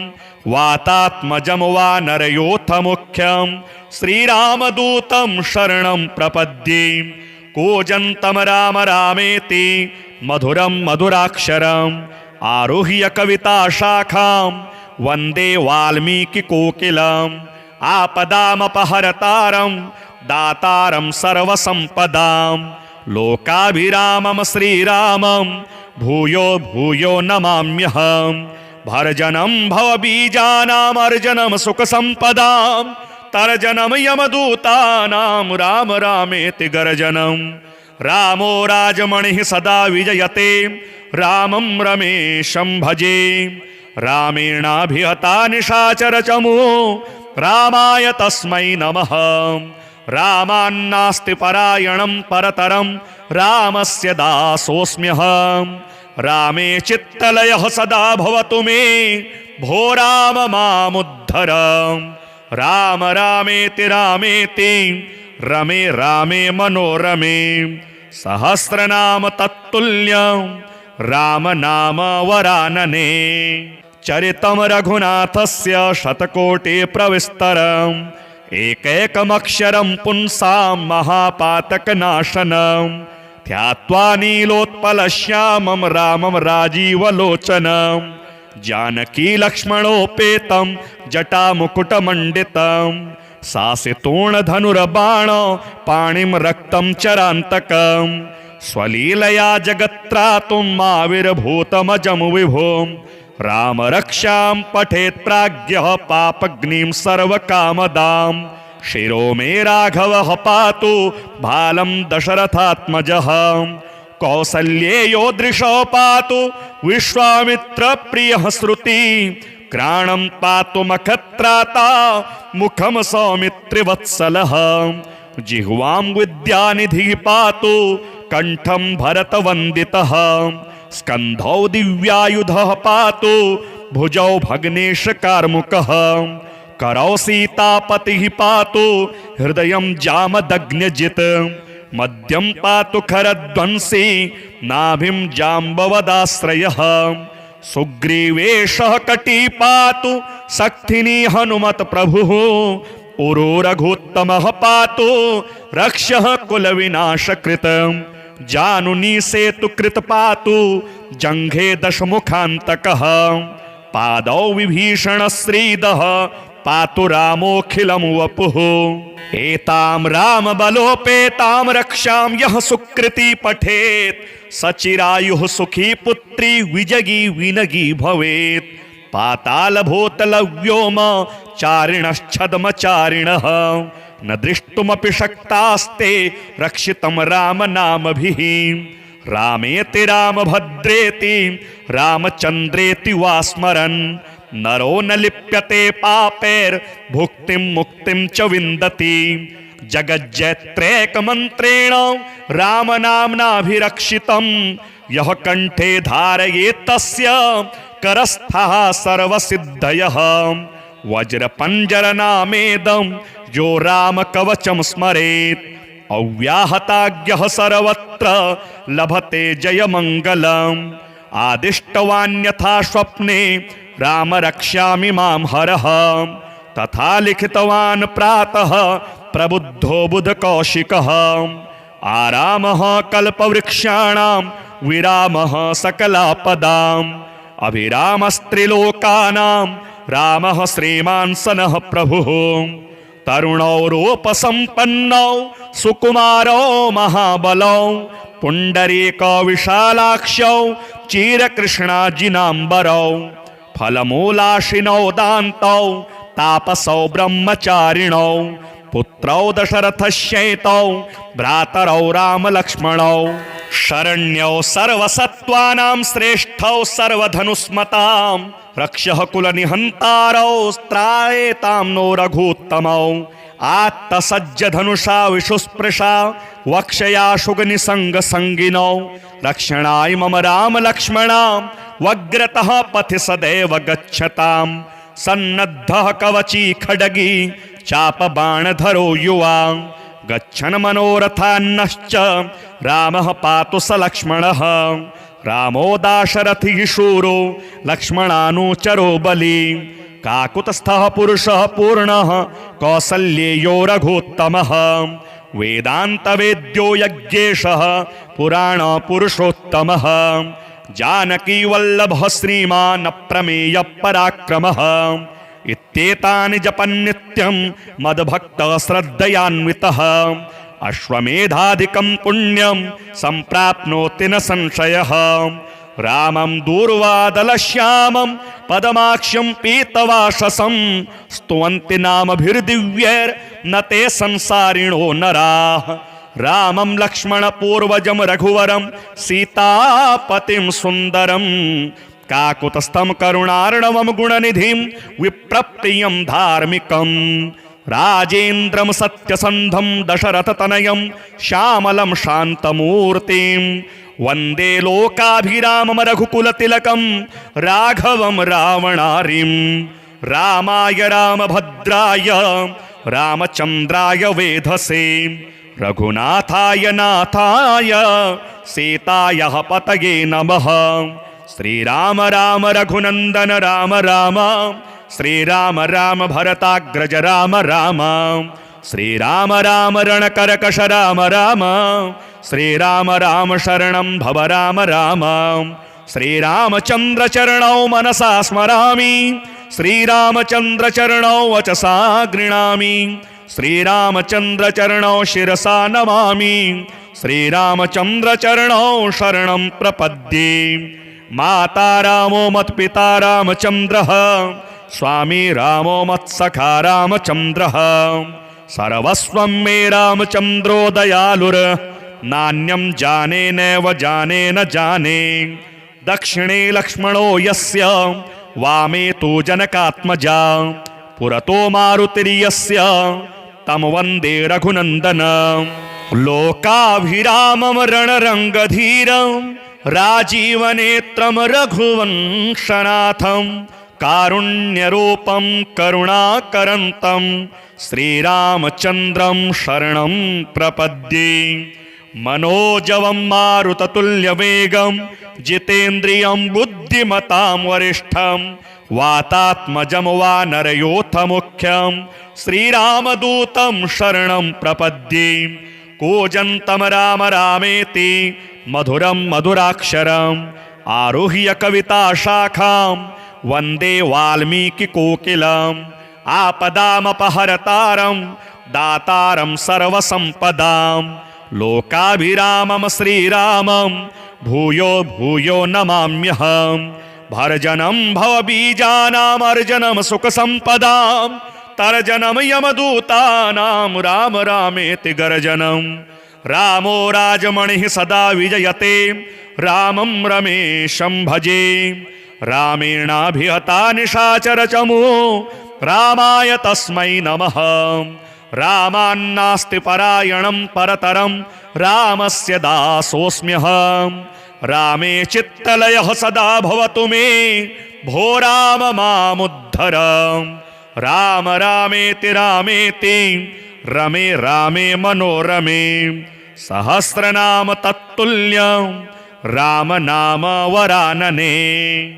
वातात्मजं वानरयोथमुख्यं श्रीरामदूतं शरणं प्रपद्ये कूजन्तं राम रामेति मधुरं मधुराक्षरम् आरुह्य कविताशाखां वन्दे वाल्मीकिकोकिलम् आपदामपहरतारं दातारं सर्वसम्पदां लोकाभिरामं श्रीरामं भूयो भूयो नमाम्यहं भर्जनं भवबीजानाम् अर्जनं सुखसम्पदां तर्जनं यमदूतानां राम रामेति गर्जनं रामो राजमणिः सदा विजयते रामं रमेशं भजे रामेणाभिहता निशाचरचमू रामाय तस्मै नमः रामान्नास्ति परायणं परतरं रामस्य दासोऽस्म्यहं रामे चित्तलयः सदा भवतु मे भो राम मामुद्धर राम रामेति रामेति रमे रामे मनोरमे सहस्रनाम तत्तुल्यं राम नाम वरानने चरितं रघुनाथस्य शतकोटि प्रविस्तरम् एकैकमक्षरं पुंसां महापातकनाशनं ध्यात्वा नीलोत्पलश्यामं रामं राजीवलोचनं जानकी लक्ष्मणोपेतं जटामुकुटमण्डितं सासितोणधनुर्बाण पाणिं रक्तं चरान्तकं स्वलीलया जगत्त्रातुं आविर्भूतमजं विभुं राम रक्षां पठेत् प्राज्ञः पापग्निं सर्वकामदां शिरो मे राघवः पातु भालं दशरथात्मजः कौसल्येयो दृशो पातु विश्वामित्रप्रियः श्रुति क्राणं पातु मखत्राता मुखं सौमित्रिवत्सलः जिह्वां विद्यानिधिः पातु कंठं भरतवन्दितः स्कन्धौ दिव्यायुधः पातु भुजौ भग्नेश कार्मुकः करौ सीतापतिः पातु हृदयं जामदग्न्यजित् मध्यं पातु खरध्वंसी नाभिं जाम्बवदाश्रयः सुग्रीवेशः कटी पातु सक्थिनी हनुमत प्रभुः उरो रघुत्तमः पातु रक्षः कुलविनाशकृत जानुनी सेतु कृत पातु जंघे दशमुखान्तकः पादौ विभीषण श्रीदः पातु रामोऽखिलं वपुः एतां राम बलोपेतां रक्षां यः सुकृति पठेत् सचिरायुः सुखी पुत्री विजगी विनगी भवेत् पाताल भूतल व्योम चारिणश्छद्मचारिणः न दृष्टुमपि शक्तास्ते रक्षितं राम नामभिः रामेति रामभद्रेति रामचन्द्रेति वा स्मरन् नरो न लिप्यते पापैर्भुक्तिं मुक्तिं च विन्दति जगज्जैत्रैकमन्त्रेण रामनाम्नाभिरक्षितं यः कंठे धारयेत् तस्य करस्थः सर्वसिद्धयः वज्रपञ्जरनामेदं यो रामकवचं स्मरेत् अव्याहताज्ञः सर्वत्र लभते जयमङ्गलम् आदिष्टवान्यथा स्वप्ने राम रक्ष्यामि मां हरः तथा लिखितवान् प्रातः प्रबुद्धो बुधकौशिकः आरामः कल्पवृक्षाणां विरामः सकलापदाम् अभिरामस्त्रिलोकानां रामः श्रीमान् सनः प्रभुः तरुणौ रूपसम्पन्नौ सुकुमारौ महाबलौ पुण्डरीकौ विशालाक्षौ चिरकृष्णाजिनाम्बरौ फलमूलाशिनौ दान्तौ तापसौ ब्रह्मचारिणौ पुत्रौ दशरथस्यैतौ भ्रातरौ रामलक्ष्मणौ शरण्यौ सर्वसत्त्वानां श्रेष्ठौ सर्वधनुस्मतां रक्षः कुलनिहन्तारौ त्रायेतां नो रघूत्तमौ आत्तसज्जधनुषा विशुस्पृशा वक्षया शुगनिसङ्गसङ्गिनौ रक्षणाय मम रामलक्ष्मणा वग्रतः पथि सदैव गच्छतां सन्नद्धः कवची खड्गी चापबाणधरो युवा गच्छन् मनोरथान्नश्च रामः पातु स लक्ष्मणः रामो दाशरथिः शूरो लक्ष्मणानुचरो बली काकुतस्थः पुरुषः पूर्णः कौसल्येयो रघुत्तमः वेदान्तवेद्यो यज्ञेशः पुराणपुरुषोत्तमः जानकी वल्लभः श्रीमान् अप्रमेयः पराक्रमः इत्येतानि जपन् नित्यं मद्भक्तः श्रद्धयान्वितः अश्वमेधाधिकं पुण्यं सम्प्राप्नोति न संशयः रामं दूर्वादलश्यामं पदमाक्ष्यं पीतवाससं स्तुवन्ति नामभिर्दिव्यैर्न ते संसारिणो नराः रामं लक्ष्मणपूर्वजं रघुवरं सीतापतिं सुन्दरं काकुतस्थं करुणार्णवं गुणनिधिं विप्रप्रियं धार्मिकं राजेन्द्रं सत्यसन्धं दशरथतनयं श्यामलं शान्तमूर्तिं वन्दे लोकाभिरामं रघुकुलतिलकं राघवं रावणारिं रामाय रामभद्राय रामचन्द्राय वेधसे रघुनाथाय नाथाय सीताय पतये नमः श्रीराम राम रघुनन्दन राम राम श्रीराम राम भरताग्रज राम राम श्रीराम राम रणकरकश राम राम श्रीराम राम शरणं भव राम राम श्रीरामचन्द्रचरणौ मनसा स्मरामि श्रीरामचन्द्रचरणौ वचसा गृणामि श्रीरामचन्द्रचरणौ शिरसा नमामि श्रीरामचन्द्रचरणौ शरणं प्रपद्ये माता रामो मत्पिता रामचन्द्रः स्वामी रामो मत्सखा रामचन्द्रः सर्वस्वं मे रामचन्द्रो दयालुर नान्यं जाने नैव जाने न जाने। दक्षिणे लक्ष्मणो यस्य वामे तु जनकात्मजा पुरतो मारुतिर्यस्य तं वन्दे रघुनन्दनं। लोकाभिरामं रणरङ्गधीरं राजीवनेत्रं रघुवंशनाथं कारुण्यरूपं करुणाकरन्तं श्रीरामचन्द्रं शरणं प्रपद्ये। मनोजवं मारुततुल्यवेगं जितेन्द्रियं बुद्धिमतां वरिष्ठं वातात्मजं वानरयोथमुख्यं श्रीरामदूतं शरणं प्रपद्ये। कूजन्तं राम रामेति मधुरं मधुराक्षरम् आरुह्य कविताशाखां वन्दे वाल्मीकिकोकिलम्। आपदामपहरतारं दातारं सर्वसम्पदां लोकाभिरामं श्रीरामं भूयो भूयो नमाम्यहम्। भर्जनं भवबीजानामर्जनं सुखसम्पदां तर्जनं यमदूतानां राम रामेति गर्जनं। रामो राजमणिः सदा विजयते रामं रमेशं भजे। रामेणाभिहता निशाचरचमू रामाय तस्मै नमः। रामान्नास्ति परायणं परतरं रामस्य दासोऽस्म्यहम्। रामे चित्तलयः सदा भवतु मे भो राम मामुद्धर। राम रामेति रामेति रमे रामे मनोरमे सहस्रनाम तत्तुल्यं राम नाम वरानने।